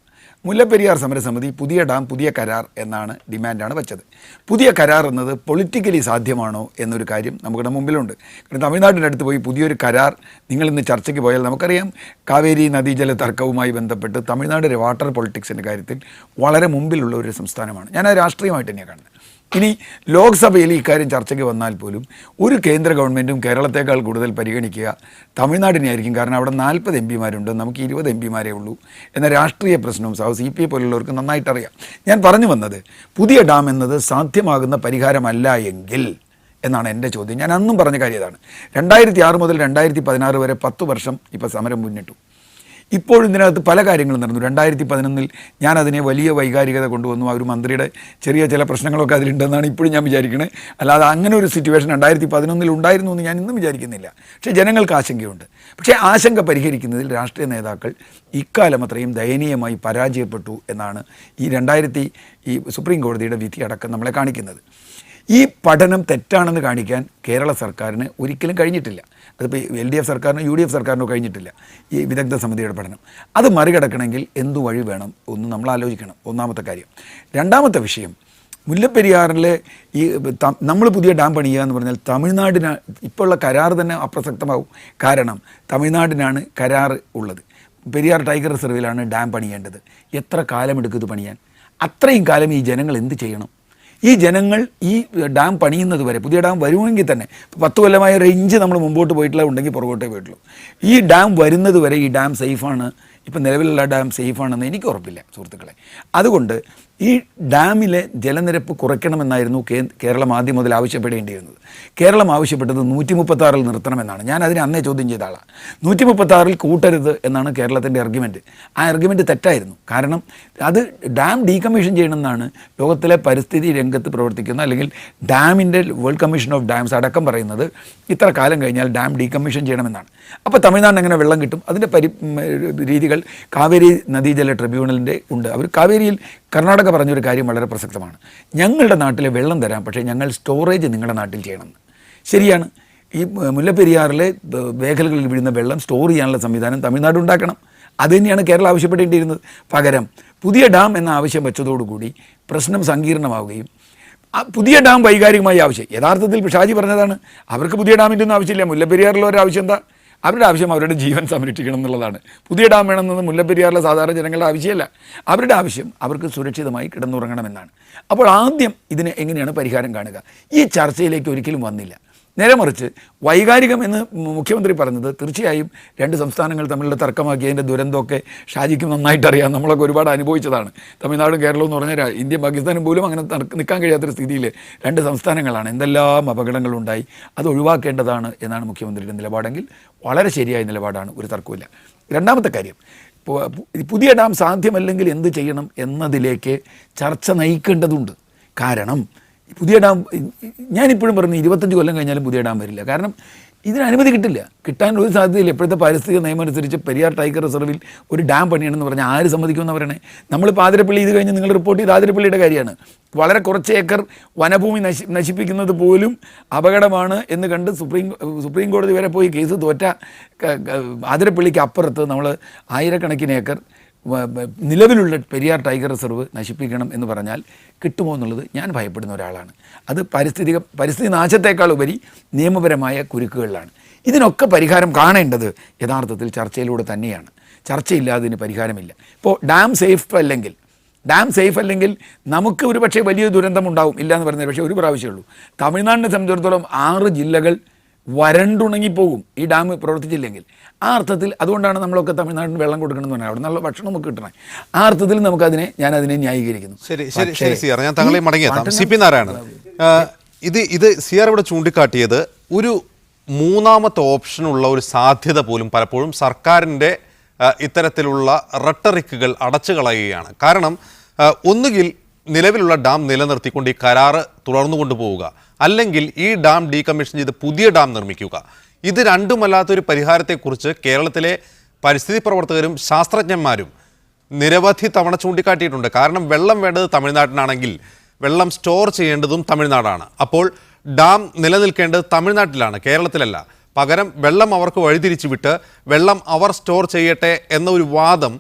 മുല്ലപ്പെരിയാർ സമരസമിതി പുതിയ ഡാം പുതിയ കരാർ എന്നാണ് ഡിമാൻഡാണ് വെച്ചത്. പുതിയ കരാർ എന്നത് പൊളിറ്റിക്കലി സാധ്യമാണോ എന്നൊരു കാര്യം നമ്മുടെ മുമ്പിലുണ്ട്. കാരണം തമിഴ്നാട്ടിൻ്റെ അടുത്ത് പോയി പുതിയൊരു കരാർ നിങ്ങളിന്ന് ചർച്ചയ്ക്ക് പോയാൽ നമുക്കറിയാം, കാവേരി നദീജല തർക്കവുമായി ബന്ധപ്പെട്ട് തമിഴ്നാട് വാട്ടർ പൊളിറ്റിക്സിൻ്റെ കാര്യത്തിൽ വളരെ മുമ്പിലുള്ള ഒരു സംസ്ഥാനമാണ്. ഞാൻ അത് രാഷ്ട്രീയമായിട്ട് തന്നെയാണ് കാണുന്നത്. ഇനി ലോക്സഭയിൽ ഇക്കാര്യം ചർച്ചയ്ക്ക് വന്നാൽ പോലും ഒരു കേന്ദ്ര ഗവൺമെൻറ്റും കേരളത്തേക്കാൾ കൂടുതൽ പരിഗണിക്കുക തമിഴ്നാടിനെ ആയിരിക്കും. കാരണം അവിടെ 40 എംപിമാരുണ്ട്, നമുക്ക് 20 എംപിമാരേ ഉള്ളൂ എന്ന രാഷ്ട്രീയ പ്രശ്നവും CPI പോലുള്ളവർക്ക് നന്നായിട്ടറിയാം. ഞാൻ പറഞ്ഞു വന്നത്, പുതിയ ഡാം എന്നത് സാധ്യമാകുന്ന പരിഹാരമല്ല എങ്കിൽ എന്നാണ് എൻ്റെ ചോദ്യം. ഞാൻ അന്നും പറഞ്ഞ കാര്യം ഇതാണ്. 2006 മുതൽ 2016 വരെ 10 വർഷം ഇപ്പോൾ സമരം മുന്നിട്ടു. ഇപ്പോഴും ഇതിനകത്ത് പല കാര്യങ്ങളും നടന്നു. 2011 ഞാൻ അതിനെ വലിയ വൈകാരികത കൊണ്ടുവന്നു. ആ ഒരു മന്ത്രിയുടെ ചെറിയ ചില പ്രശ്നങ്ങളൊക്കെ അതിലുണ്ടെന്നാണ് ഇപ്പോഴും ഞാൻ വിചാരിക്കുന്നത്. അല്ലാതെ അങ്ങനെ ഒരു സിറ്റുവേഷൻ 2011 ഉണ്ടായിരുന്നു എന്ന് ഞാൻ ഇന്നും വിചാരിക്കുന്നില്ല. പക്ഷേ ജനങ്ങൾക്ക് ആശങ്കയുണ്ട്. പക്ഷേ ആശങ്ക പരിഹരിക്കുന്നതിൽ രാഷ്ട്രീയ നേതാക്കൾ ഇക്കാലം അത്രയും ദയനീയമായി പരാജയപ്പെട്ടു എന്നാണ് ഈ സുപ്രീം കോടതിയുടെ വിധി അടക്കം നമ്മളെ കാണിക്കുന്നത്. ഈ പഠനം തെറ്റാണെന്ന് കാണിക്കാൻ കേരള സർക്കാരിന് ഒരിക്കലും കഴിഞ്ഞിട്ടില്ല. അതിപ്പോൾ LDF സർക്കാരിനോ UDF സർക്കാരിനോ കഴിഞ്ഞിട്ടില്ല. ഈ വിദഗ്ധ സമിതിയുടെ പഠനം അത് മറികടക്കണമെങ്കിൽ എന്തു വഴി വേണം ഒന്ന് നമ്മൾ ആലോചിക്കണം. ഒന്നാമത്തെ കാര്യം. രണ്ടാമത്തെ വിഷയം, മുല്ലപ്പെരിയാറിലെ നമ്മൾ പുതിയ ഡാം പണിയുക എന്ന് പറഞ്ഞാൽ തമിഴ്നാടിന് ഇപ്പോൾ ഉള്ള കരാർ തന്നെ അപ്രസക്തമാവും. കാരണം തമിഴ്നാടിനാണ് കരാർ ഉള്ളത്. പെരിയാർ ടൈഗർ റിസർവിലാണ് ഡാം പണിയേണ്ടത്. എത്ര കാലമെടുക്കും ഇത് പണിയാൻ? അത്രയും കാലം ഈ ജനങ്ങൾ എന്ത് ചെയ്യണം? ഈ ജനങ്ങൾ ഈ ഡാം പണിയുന്നത് വരെ, പുതിയ ഡാം വരുമെങ്കിൽ തന്നെ 10 കൊല്ലമായ റേഞ്ച് നമ്മൾ മുമ്പോട്ട് പോയിട്ടുള്ള ഉണ്ടെങ്കിൽ പുറകോട്ടേ പോയിട്ടുള്ളൂ. ഈ ഡാം വരുന്നത് വരെ ഈ ഡാം സേഫാണ്, ഇപ്പം നിലവിലുള്ള ഡാം സേഫാണെന്ന് എനിക്ക് ഉറപ്പില്ല സുഹൃത്തുക്കളെ. അതുകൊണ്ട് ഈ ഡാമിലെ ജലനിരപ്പ് കുറയ്ക്കണമെന്നായിരുന്നു കേരളം ആദ്യം മുതൽ ആവശ്യപ്പെടേണ്ടിയിരുന്നത്. കേരളം ആവശ്യപ്പെട്ടത് 136 നിർത്തണമെന്നാണ്. ഞാൻ അതിനെ അന്നേ ചോദ്യം ചെയ്ത ആളാണ്. 136 കൂട്ടരുത് എന്നാണ് കേരളത്തിൻ്റെ ആർഗ്യുമെൻറ്റ്. ആ ആർഗ്യുമെൻറ്റ് തെറ്റായിരുന്നു. കാരണം അത് ഡാം ഡീകമ്മീഷൻ ചെയ്യണമെന്നാണ് ലോകത്തിലെ പരിസ്ഥിതി രംഗത്ത് പ്രവർത്തിക്കുന്ന, അല്ലെങ്കിൽ ഡാമിൻ്റെ വേൾഡ് കമ്മീഷൻ ഓഫ് ഡാംസ് അടക്കം പറയുന്നത്. ഇത്ര കാലം കഴിഞ്ഞാൽ ഡാം ഡീകമ്മീഷൻ ചെയ്യണമെന്നാണ്. അപ്പോൾ തമിഴ്നാടിന് എങ്ങനെ വെള്ളം കിട്ടും? അതിൻ്റെ രീതികൾ കാവേരി നദീജല ട്രിബ്യൂണലിൻ്റെ ഉണ്ട്. അവർ കാവേരിയിൽ കർണാടക പറഞ്ഞൊരു കാര്യം വളരെ പ്രസക്തമാണ്. ഞങ്ങളുടെ നാട്ടിലെ വെള്ളം തരാം, പക്ഷേ ഞങ്ങൾ സ്റ്റോറേജ് നിങ്ങളുടെ നാട്ടിൽ ചെയ്യണമെന്ന്. ശരിയാണ്. ഈ മുല്ലപ്പെരിയാറിലെ മേഖലകളിൽ വീഴുന്ന വെള്ളം സ്റ്റോർ ചെയ്യാനുള്ള സംവിധാനം തമിഴ്നാട് ഉണ്ടാക്കണം. അതുതന്നെയാണ് കേരളം ആവശ്യപ്പെടേണ്ടിയിരുന്നത്. പകരം പുതിയ ഡാം എന്ന ആവശ്യം വെച്ചതോടുകൂടി പ്രശ്നം സങ്കീർണമാവുകയും പുതിയ ഡാം വൈകാരികമായി ആവശ്യം, യഥാർത്ഥത്തിൽ ഷാജി പറഞ്ഞതാണ്, അവർക്ക് പുതിയ ഡാമിൻ്റെ ഒന്നും ആവശ്യമില്ല. മുല്ലപ്പെരിയാറിലെ ഒരു ആവശ്യം എന്താ? അവരുടെ ആവശ്യം അവരുടെ ജീവൻ സംരക്ഷിക്കണം എന്നുള്ളതാണ്. പുതിയ ഡാം വേണമെന്നത് മുല്ലപ്പെരിയാറിലെ സാധാരണ ജനങ്ങളുടെ ആവശ്യമല്ല. അവരുടെ ആവശ്യം അവർക്ക് സുരക്ഷിതമായി കിടന്നുറങ്ങണമെന്നാണ്. അപ്പോൾ ആദ്യം ഇതിന് എങ്ങനെയാണ് പരിഹാരം കാണുക? ഈ ചർച്ചയിലേക്ക് ഒരിക്കലും വന്നില്ല. നേരെ മറിച്ച് വൈകാരികം എന്ന് മുഖ്യമന്ത്രി പറഞ്ഞത് തീർച്ചയായും 2 സംസ്ഥാനങ്ങൾ തമ്മിലുള്ള തർക്കമാക്കിയതിൻ്റെ ദുരന്തമൊക്കെ ഷാജിക്കും നന്നായിട്ട് അറിയാം. നമ്മളൊക്കെ ഒരുപാട് അനുഭവിച്ചതാണ്. തമിഴ്നാടും കേരളവും എന്ന് പറഞ്ഞാൽ ഇന്ത്യയും പാകിസ്ഥാനും പോലും അങ്ങനെ നിൽക്കാൻ കഴിയാത്തൊരു സ്ഥിതിയിൽ 2 സംസ്ഥാനങ്ങളാണ്. എന്തെല്ലാം അപകടങ്ങളുണ്ടായി. അത് ഒഴിവാക്കേണ്ടതാണ് എന്നാണ് മുഖ്യമന്ത്രിയുടെ നിലപാടെങ്കിൽ വളരെ ശരിയായ നിലപാടാണ്, ഒരു തർക്കമില്ല. രണ്ടാമത്തെ കാര്യം, പുതിയ ഡാം സാധ്യമല്ലെങ്കിൽ എന്ത് ചെയ്യണം എന്നതിലേക്ക് ചർച്ച നയിക്കേണ്ടതുണ്ട്. കാരണം പുതിയ ഡാം, ഞാനിപ്പോഴും പറഞ്ഞു 25 കൊല്ലം കഴിഞ്ഞാലും പുതിയ ഡാം വരില്ല. കാരണം ഇതിന് അനുമതി കിട്ടില്ല, കിട്ടാൻ ഒരു സാധ്യതയില്ല. ഇപ്പോഴത്തെ പാരിസ്ഥിതിക നിയമം അനുസരിച്ച് പെരിയാർ ടൈഗർ റിസർവിൽ ഒരു ഡാം പണിയണമെന്ന് പറഞ്ഞാൽ ആര് സമ്മതിക്കുമെന്ന് പറയണേ? നമ്മളിപ്പോൾ ആതിരപ്പള്ളി ഇത് കഴിഞ്ഞ് നിങ്ങൾ റിപ്പോർട്ട് ചെയ്ത് ആതിരപ്പള്ളിയുടെ കാര്യമാണ്. വളരെ കുറച്ച് ഏക്കർ വനഭൂമി നശിപ്പിക്കുന്നത് പോലും അപകടമാണ് എന്ന് കണ്ട് സുപ്രീം കോടതി വരെ പോയി കേസ് തോറ്റ ആതിരപ്പള്ളിക്ക് അപ്പുറത്ത് നമ്മൾ ആയിരക്കണക്കിന് ഏക്കർ നിലവിലുള്ള പെരിയാർ ടൈഗർ റിസർവ് നശിപ്പിക്കണം എന്ന് പറഞ്ഞാൽ കിട്ടുമോ എന്നുള്ളത് ഞാൻ ഭയപ്പെടുന്ന ഒരാളാണ്. അത് പരിസ്ഥിതി നാശത്തേക്കാൾ ഉപരി നിയമപരമായ കുരുക്കുകളിലാണ്. ഇതിനൊക്കെ പരിഹാരം കാണേണ്ടത് യഥാർത്ഥത്തിൽ ചർച്ചയിലൂടെ തന്നെയാണ്. ചർച്ചയില്ലാതെ ഇതിന് പരിഹാരമില്ല. ഇപ്പോൾ ഡാം സേഫ് അല്ലെങ്കിൽ നമുക്ക് ഒരു പക്ഷേ വലിയ ദുരന്തം ഉണ്ടാവും, ഇല്ല എന്ന് പറയുന്നത്. പക്ഷേ ഒരു പ്രാവശ്യമേ ഉള്ളൂ. തമിഴ്നാടിനെ സംബന്ധിച്ചിടത്തോളം 6 ജില്ലകൾ വരണ്ടുണങ്ങിപ്പോകും ഈ ഡാം പ്രവർത്തിച്ചില്ലെങ്കിൽ. ആ അർത്ഥത്തിൽ അതുകൊണ്ടാണ് നമ്മളൊക്കെ തമിഴ്നാടിന് വെള്ളം കൊടുക്കണമെന്ന് പറഞ്ഞാൽ അവിടെ നല്ല ഭക്ഷണം നമുക്ക് കിട്ടണം. ആ അർത്ഥത്തിൽ ഞാനതിനെ ന്യായീകരിക്കുന്നു. ശരി സിആർ, ഞാൻ താങ്കളെ മടങ്ങിയെത്താം. CP നാരായണൻ, ഇത് സിആർ ഇവിടെ ചൂണ്ടിക്കാട്ടിയത് ഒരു മൂന്നാമത്തെ ഓപ്ഷനുള്ള ഒരു സാധ്യത പോലും പലപ്പോഴും സർക്കാരിൻ്റെ ഇത്തരത്തിലുള്ള റട്ടറിക്കുകൾ അടച്ചു കളയുകയാണ്. കാരണം ഒന്നുകിൽ നിലവിലുള്ള ഡാം നിലനിർത്തിക്കൊണ്ട് ഈ കരാറ് തുടർന്നു കൊണ്ടുപോവുക, അല്ലെങ്കിൽ ഈ ഡാം ഡീകമ്മീഷൻ ചെയ്ത് പുതിയ ഡാം നിർമ്മിക്കുക. ഇത് രണ്ടുമല്ലാത്തൊരു പരിഹാരത്തെക്കുറിച്ച് കേരളത്തിലെ പരിസ്ഥിതി പ്രവർത്തകരും ശാസ്ത്രജ്ഞന്മാരും നിരവധി തവണ ചൂണ്ടിക്കാട്ടിയിട്ടുണ്ട്. കാരണം വെള്ളം വേണ്ടത് തമിഴ്നാട്ടിനാണെങ്കിൽ വെള്ളം സ്റ്റോർ ചെയ്യേണ്ടതും തമിഴ്നാടാണ്. അപ്പോൾ ഡാം നിലനിൽക്കേണ്ടത് തമിഴ്നാട്ടിലാണ്, കേരളത്തിലല്ല. പകരം വെള്ളം അവർക്ക് വഴിതിരിച്ചു വിട്ട് വെള്ളം അവർ സ്റ്റോർ ചെയ്യട്ടെ എന്ന ഒരു വാദം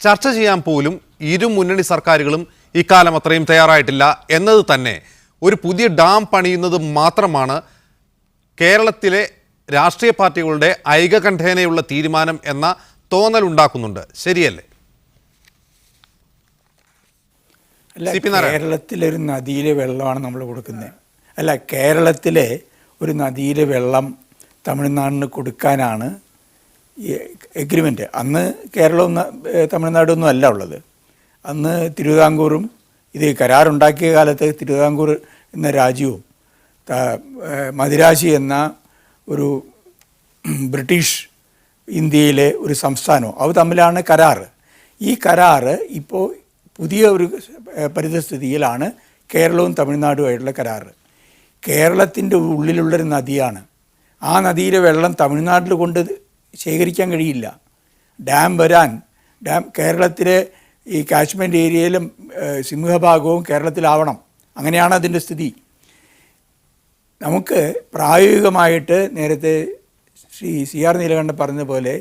ചർച്ച ചെയ്യാൻ പോലും ഇരു മുന്നണി സർക്കാരുകളും ഇക്കാലം അത്രയും തയ്യാറായിട്ടില്ല എന്നത് തന്നെ ഒരു പുതിയ ഡാം പണിയുന്നത് മാത്രമാണ് കേരളത്തിലെ രാഷ്ട്രീയ പാർട്ടികളുടെ ഐകകണ്ഠേനയുള്ള തീരുമാനം എന്ന തോന്നൽ ഉണ്ടാക്കുന്നുണ്ട്. ശരിയല്ലേ? അല്ല, കേരളത്തിലൊരു നദിയിലെ വെള്ളമാണ് നമ്മൾ കൊടുക്കുന്നത്. അല്ല, കേരളത്തിലെ ഒരു നദിയിലെ വെള്ളം തമിഴ്നാടിന് കൊടുക്കാനാണ് ഈ എഗ്രിമെൻ്റ്. അന്ന് കേരളവും തമിഴ്നാടൊന്നും അല്ല ഉള്ളത്. അന്ന് തിരുവിതാംകൂറും ഇത് കരാറുണ്ടാക്കിയ കാലത്ത് തിരുവിതാംകൂർ എന്ന രാജ്യവും മദിരാശി എന്ന ഒരു ബ്രിട്ടീഷ് ഇന്ത്യയിലെ ഒരു സംസ്ഥാനവും അത് തമ്മിലാണ് കരാറ്. ഈ കരാറ് ഇപ്പോൾ പുതിയ ഒരു പരിതസ്ഥിതിയിലാണ് കേരളവും തമിഴ്നാടുമായിട്ടുള്ള കരാറ്. കേരളത്തിൻ്റെ ഉള്ളിലുള്ളൊരു നദിയാണ്. ആ നദിയിലെ വെള്ളം തമിഴ്നാട്ടിൽ കൊണ്ട് ശേഖരിക്കാൻ കഴിയില്ല. ഡാം കേരളത്തിലെ ഈ കാശ്മീർ ഏരിയയിലും സിംഹഭാഗവും കേരളത്തിലാവണം. അങ്ങനെയാണ് അതിൻ്റെ സ്ഥിതി. നമുക്ക് പ്രായോഗികമായിട്ട് നേരത്തെ ശ്രീ CR നീലകണ്ഠൻ പറഞ്ഞതുപോലെ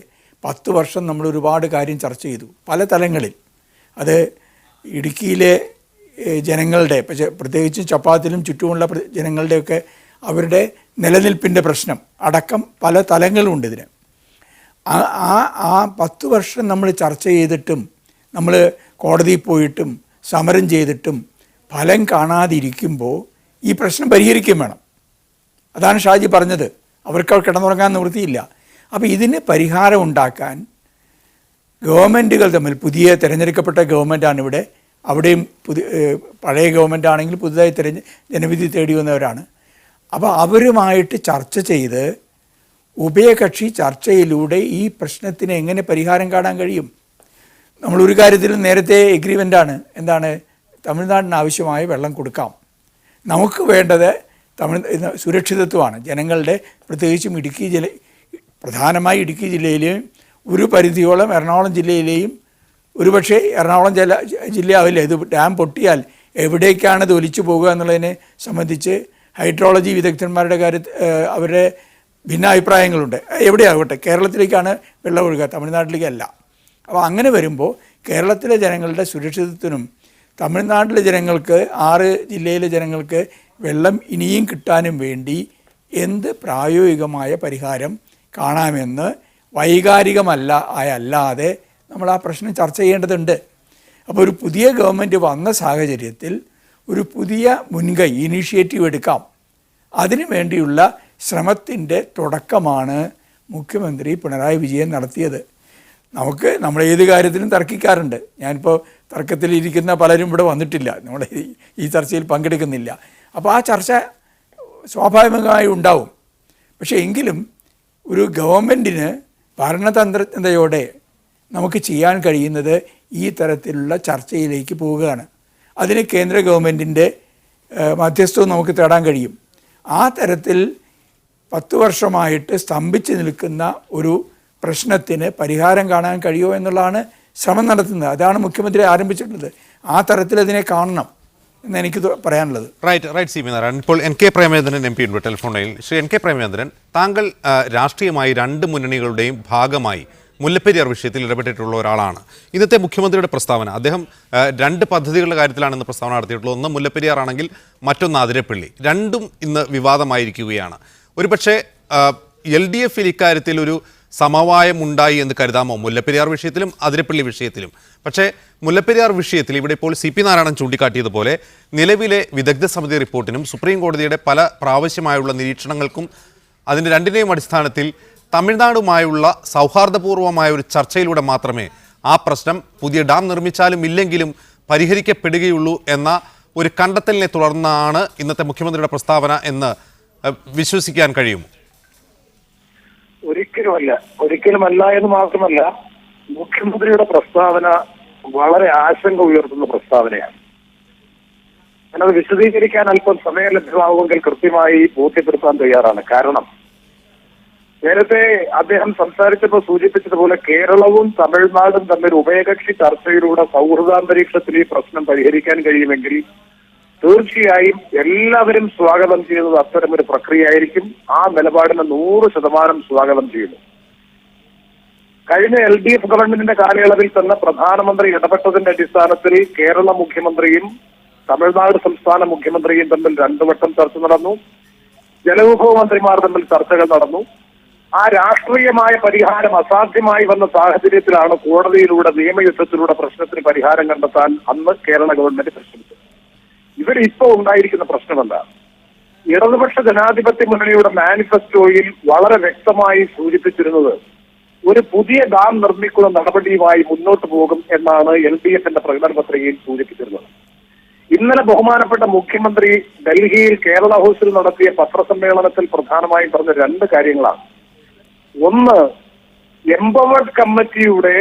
10 വർഷം നമ്മൾ ഒരുപാട് കാര്യം ചർച്ച ചെയ്തു പല തലങ്ങളിൽ. അത് ഇടുക്കിയിലെ ജനങ്ങളുടെ, പക്ഷേ പ്രത്യേകിച്ചും ചപ്പാത്തിലും ചുറ്റുമുള്ള ജനങ്ങളുടെയൊക്കെ അവരുടെ നിലനിൽപ്പിൻ്റെ പ്രശ്നം അടക്കം പല തലങ്ങളുണ്ട് ഇതിന്. ആ 10 വർഷം നമ്മൾ ചർച്ച ചെയ്തിട്ടും നമ്മൾ കോടതിയിൽ പോയിട്ടും സമരം ചെയ്തിട്ടും ഫലം കാണാതിരിക്കുമ്പോൾ ഈ പ്രശ്നം പരിഹരിക്കുകയും വേണം. അതാണ് ഷാജി പറഞ്ഞത്. അവർക്ക് കിടന്നുറങ്ങാൻ നിവൃത്തിയില്ല. അപ്പോൾ ഇതിന് പരിഹാരം ഉണ്ടാക്കാൻ ഗവൺമെൻറ്റുകൾ തമ്മിൽ, പുതിയ തിരഞ്ഞെടുക്കപ്പെട്ട ഗവൺമെൻറ്റാണ് ഇവിടെ, അവിടെയും പഴയ ഗവൺമെൻറ് ആണെങ്കിൽ പുതുതായി ജനവിധി തേടി വന്നവരാണ്. അപ്പോൾ അവരുമായിട്ട് ചർച്ച ചെയ്ത് ഉഭയകക്ഷി ചർച്ചയിലൂടെ ഈ പ്രശ്നത്തിന് എങ്ങനെ പരിഹാരം കാണാൻ കഴിയും? നമ്മളൊരു കാര്യത്തിലും നേരത്തെ എഗ്രിമെൻ്റാണ്. എന്താണ്? തമിഴ്നാടിന് ആവശ്യമായ വെള്ളം കൊടുക്കാം. നമുക്ക് വേണ്ടത് സുരക്ഷിതത്വമാണ്. ജനങ്ങളുടെ, പ്രത്യേകിച്ചും പ്രധാനമായി ഇടുക്കി ജില്ലയിലെയും ഒരു പരിധിയോളം എറണാകുളം ജില്ലയിലെയും, ഒരുപക്ഷെ എറണാകുളം ജില്ലയാവില്ല. ഇത് ഡാം പൊട്ടിയാൽ എവിടേക്കാണ് ഇത് ഒലിച്ചു പോകുക എന്നുള്ളതിനെ സംബന്ധിച്ച് ഹൈഡ്രോളജി വിദഗ്ധന്മാരുടെ കാര്യത്തിൽ അവരുടെ ഭിന്നാഭിപ്രായങ്ങളുണ്ട്. എവിടെയാകട്ടെ, കേരളത്തിലേക്കാണ് വെള്ളം ഒഴുകുക, തമിഴ്നാട്ടിലേക്കല്ല. അപ്പോൾ അങ്ങനെ വരുമ്പോൾ കേരളത്തിലെ ജനങ്ങളുടെ സുരക്ഷിതത്വത്തിനും തമിഴ്നാട്ടിലെ ജനങ്ങൾക്ക്, 6 ജില്ലയിലെ ജനങ്ങൾക്ക് വെള്ളം ഇനിയും കിട്ടാനും വേണ്ടി എന്ത് പ്രായോഗികമായ പരിഹാരം കാണാമെന്ന് അല്ലാതെ നമ്മൾ ആ പ്രശ്നം ചർച്ച ചെയ്യേണ്ടതുണ്ട്. അപ്പോൾ ഒരു പുതിയ ഗവൺമെൻറ് വന്ന സാഹചര്യത്തിൽ ഒരു പുതിയ ഇനീഷ്യേറ്റീവ് എടുക്കാം. അതിനു വേണ്ടിയുള്ള ശ്രമത്തിൻ്റെ തുടക്കമാണ് മുഖ്യമന്ത്രി പിണറായി വിജയൻ നടത്തിയത്. നമ്മൾ ഏത് കാര്യത്തിലും തർക്കിക്കാറുണ്ട്. ഞാനിപ്പോൾ തർക്കത്തിലിരിക്കുന്ന പലരും ഇവിടെ വന്നിട്ടില്ല, നമ്മുടെ ഈ ചർച്ചയിൽ പങ്കെടുക്കുന്നില്ല. അപ്പോൾ ആ ചർച്ച സ്വാഭാവികമായി ഉണ്ടാവും. പക്ഷേ എങ്കിലും ഒരു ഗവൺമെൻറ്റിന് ഭരണതന്ത്രജ്ഞതയോടെ നമുക്ക് ചെയ്യാൻ കഴിയുന്നത് ഈ തരത്തിലുള്ള ചർച്ചയിലേക്ക് പോവുകയാണ്. അതിന് കേന്ദ്ര ഗവൺമെൻറ്റിൻ്റെ മധ്യസ്ഥവും നമുക്ക് തേടാൻ കഴിയും. ആ തരത്തിൽ 10 വർഷമായിട്ട് സ്തംഭിച്ച് നിൽക്കുന്ന ഒരു പ്രശ്നത്തിന് പരിഹാരം കാണാൻ കഴിയുമോ എന്നുള്ളതാണ് ശ്രമം നടത്തുന്നത്. അതാണ് മുഖ്യമന്ത്രി ആരംഭിച്ചിട്ടുള്ളത്. ആ തരത്തിൽ അതിനെ കാണണം എന്ന് എനിക്ക് പറയാനുള്ളത്. Right CP Narayanan. ഇപ്പോൾ NK പ്രേമചന്ദ്രൻ MP ഉണ്ട് ടെലിഫോണിൽ. ശ്രീ NK പ്രേമചന്ദ്രൻ, താങ്കൾ രാഷ്ട്രീയമായി 2 മുന്നണികളുടെയും ഭാഗമായി മുല്ലപ്പെരിയാർ വിഷയത്തിൽ ഇടപെട്ടിട്ടുള്ള ഒരാളാണ്. ഇന്നത്തെ മുഖ്യമന്ത്രിയുടെ പ്രസ്താവന, അദ്ദേഹം 2 പദ്ധതികളുടെ കാര്യത്തിലാണ് ഇന്ന് പ്രസ്താവന നടത്തിയിട്ടുള്ളത്. ഒന്ന് മുല്ലപ്പെരിയാർ ആണെങ്കിൽ മറ്റൊന്ന് അതിരപ്പള്ളി. രണ്ടും ഇന്ന് വിവാദമായിരിക്കുകയാണ്. ഒരുപക്ഷെ LDF ഇക്കാര്യത്തിൽ ഒരു സമവായം ഉണ്ടായി എന്ന് കരുതാമോ, മുല്ലപ്പെരിയാർ വിഷയത്തിലും അതിരപ്പള്ളി വിഷയത്തിലും? പക്ഷേ മുല്ലപ്പെരിയാർ വിഷയത്തിൽ ഇവിടെ ഇപ്പോൾ CP നാരായണൻ ചൂണ്ടിക്കാട്ടിയതുപോലെ നിലവിലെ വിദഗ്ധ സമിതി റിപ്പോർട്ടിനും സുപ്രീം കോടതിയുടെ പല പ്രാവശ്യമായുള്ള നിരീക്ഷണങ്ങൾക്കും അതിൻ്റെ രണ്ടിൻ്റെയും അടിസ്ഥാനത്തിൽ തമിഴ്നാടുമായുള്ള സൗഹാർദ്ദപൂർവമായ ഒരു ചർച്ചയിലൂടെ മാത്രമേ ആ പ്രശ്നം പുതിയ ഡാം നിർമ്മിച്ചാലും ഇല്ലെങ്കിലും പരിഹരിക്കപ്പെടുകയുള്ളൂ എന്ന ഒരു കണ്ടെത്തലിനെ തുടർന്നാണ് ഇന്നത്തെ മുഖ്യമന്ത്രിയുടെ പ്രസ്താവന എന്ന് വിശ്വസിക്കാൻ കഴിയുമോ? ഒരിക്കലുമല്ല എന്ന് മാത്രമല്ല, മുഖ്യമന്ത്രിയുടെ പ്രസ്താവന വളരെ ആശങ്ക ഉയർത്തുന്ന പ്രസ്താവനയാണ്. ഞാനത് വിശദീകരിക്കാൻ അല്പം സമയം ലഭ്യമാവുമെങ്കിൽ കൃത്യമായി ബോധ്യപ്പെടുത്താൻ തയ്യാറാണ്. കാരണം നേരത്തെ അദ്ദേഹം സംസാരിച്ചപ്പോൾ സൂചിപ്പിച്ചതുപോലെ കേരളവും തമിഴ്നാടും തമ്മിൽ ഉഭയകക്ഷി ചർച്ചയിലൂടെ സൗഹൃദാന്തരീക്ഷത്തിൽ ഈ പ്രശ്നം പരിഹരിക്കാൻ കഴിയുമെങ്കിൽ തീർച്ചയായും എല്ലാവരും സ്വാഗതം ചെയ്യുന്നത് അത്തരമൊരു പ്രക്രിയയായിരിക്കും. ആ നിലപാടിന് 100% സ്വാഗതം ചെയ്യുന്നു. കഴിഞ്ഞ LDF ഗവൺമെന്റിന്റെ കാലയളവിൽ തന്നെ പ്രധാനമന്ത്രി ഇടപെട്ടതിന്റെ അടിസ്ഥാനത്തിൽ കേരള മുഖ്യമന്ത്രിയും തമിഴ്നാട് സംസ്ഥാന മുഖ്യമന്ത്രിയും തമ്മിൽ 2 വട്ടം ചർച്ച നടന്നു. ജലവിഭവ മന്ത്രിമാർ തമ്മിൽ ചർച്ചകൾ നടന്നു. ആ രാഷ്ട്രീയമായ പരിഹാരം അസാധ്യമായി വന്ന സാഹചര്യത്തിലാണ് കോടതിയിലൂടെ നിയമയുദ്ധത്തിലൂടെ പ്രശ്നത്തിന് പരിഹാരം കണ്ടെത്താൻ അന്ന് കേരള ഗവൺമെന്റ് പരിശ്രമിച്ചത്. ഇവിടെ ഇപ്പോൾ ഉണ്ടായിരിക്കുന്ന പ്രശ്നമല്ല. ഇടതുപക്ഷ ജനാധിപത്യ മുന്നണിയുടെ മാനിഫെസ്റ്റോയിൽ വളരെ വ്യക്തമായി സൂചിപ്പിച്ചിരുന്നത് ഒരു പുതിയ ഡാം നിർമ്മിക്കുന്ന നടപടിയുമായി മുന്നോട്ട് പോകും എന്നാണ് LDFന്റെ പ്രകടന പത്രികയിൽ സൂചിപ്പിച്ചിരുന്നത്. ഇന്നലെ ബഹുമാനപ്പെട്ട മുഖ്യമന്ത്രി ഡൽഹിയിൽ കേരള ഹൗസിൽ നടത്തിയ പത്രസമ്മേളനത്തിൽ പ്രധാനമായും പറഞ്ഞ 2 കാര്യങ്ങളാണ്. ഒന്ന്, എംപവേർഡ് കമ്മിറ്റിയുടെ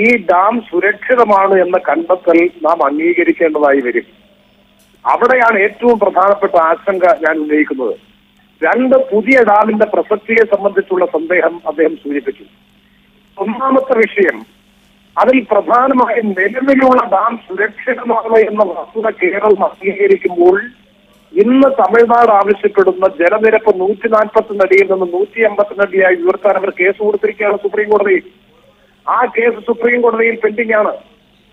ഈ ഡാം സുരക്ഷിതമാണ് എന്ന കണ്ടെത്തൽ നാം അംഗീകരിക്കേണ്ടതായി വരും. അവിടെയാണ് ഏറ്റവും പ്രധാനപ്പെട്ട ആശങ്ക ഞാൻ ഉന്നയിക്കുന്നത്. 2 പുതിയ ഡാമിന്റെ പ്രസക്തിയെ സംബന്ധിച്ചുള്ള സന്ദേഹം അദ്ദേഹം സൂചിപ്പിച്ചു. ഒന്നാമത്തെ വിഷയം, അതിൽ പ്രധാനമായും നിലവിലുള്ള ഡാം സുരക്ഷിതമാണ് എന്ന വസ്തുത കേരളം അംഗീകരിക്കുമ്പോൾ ഇന്ന് തമിഴ്നാട് ആവശ്യപ്പെടുന്ന ജലനിരപ്പ് 140 അടിയിൽ നിന്ന് 150 അടിയായി ഉയർത്താൻ അവർ കേസ് കൊടുത്തിരിക്കുകയാണ് സുപ്രീം കോടതിയിൽ. ആ കേസ് സുപ്രീം കോടതിയിൽ പെൻഡിംഗ് ആണ്.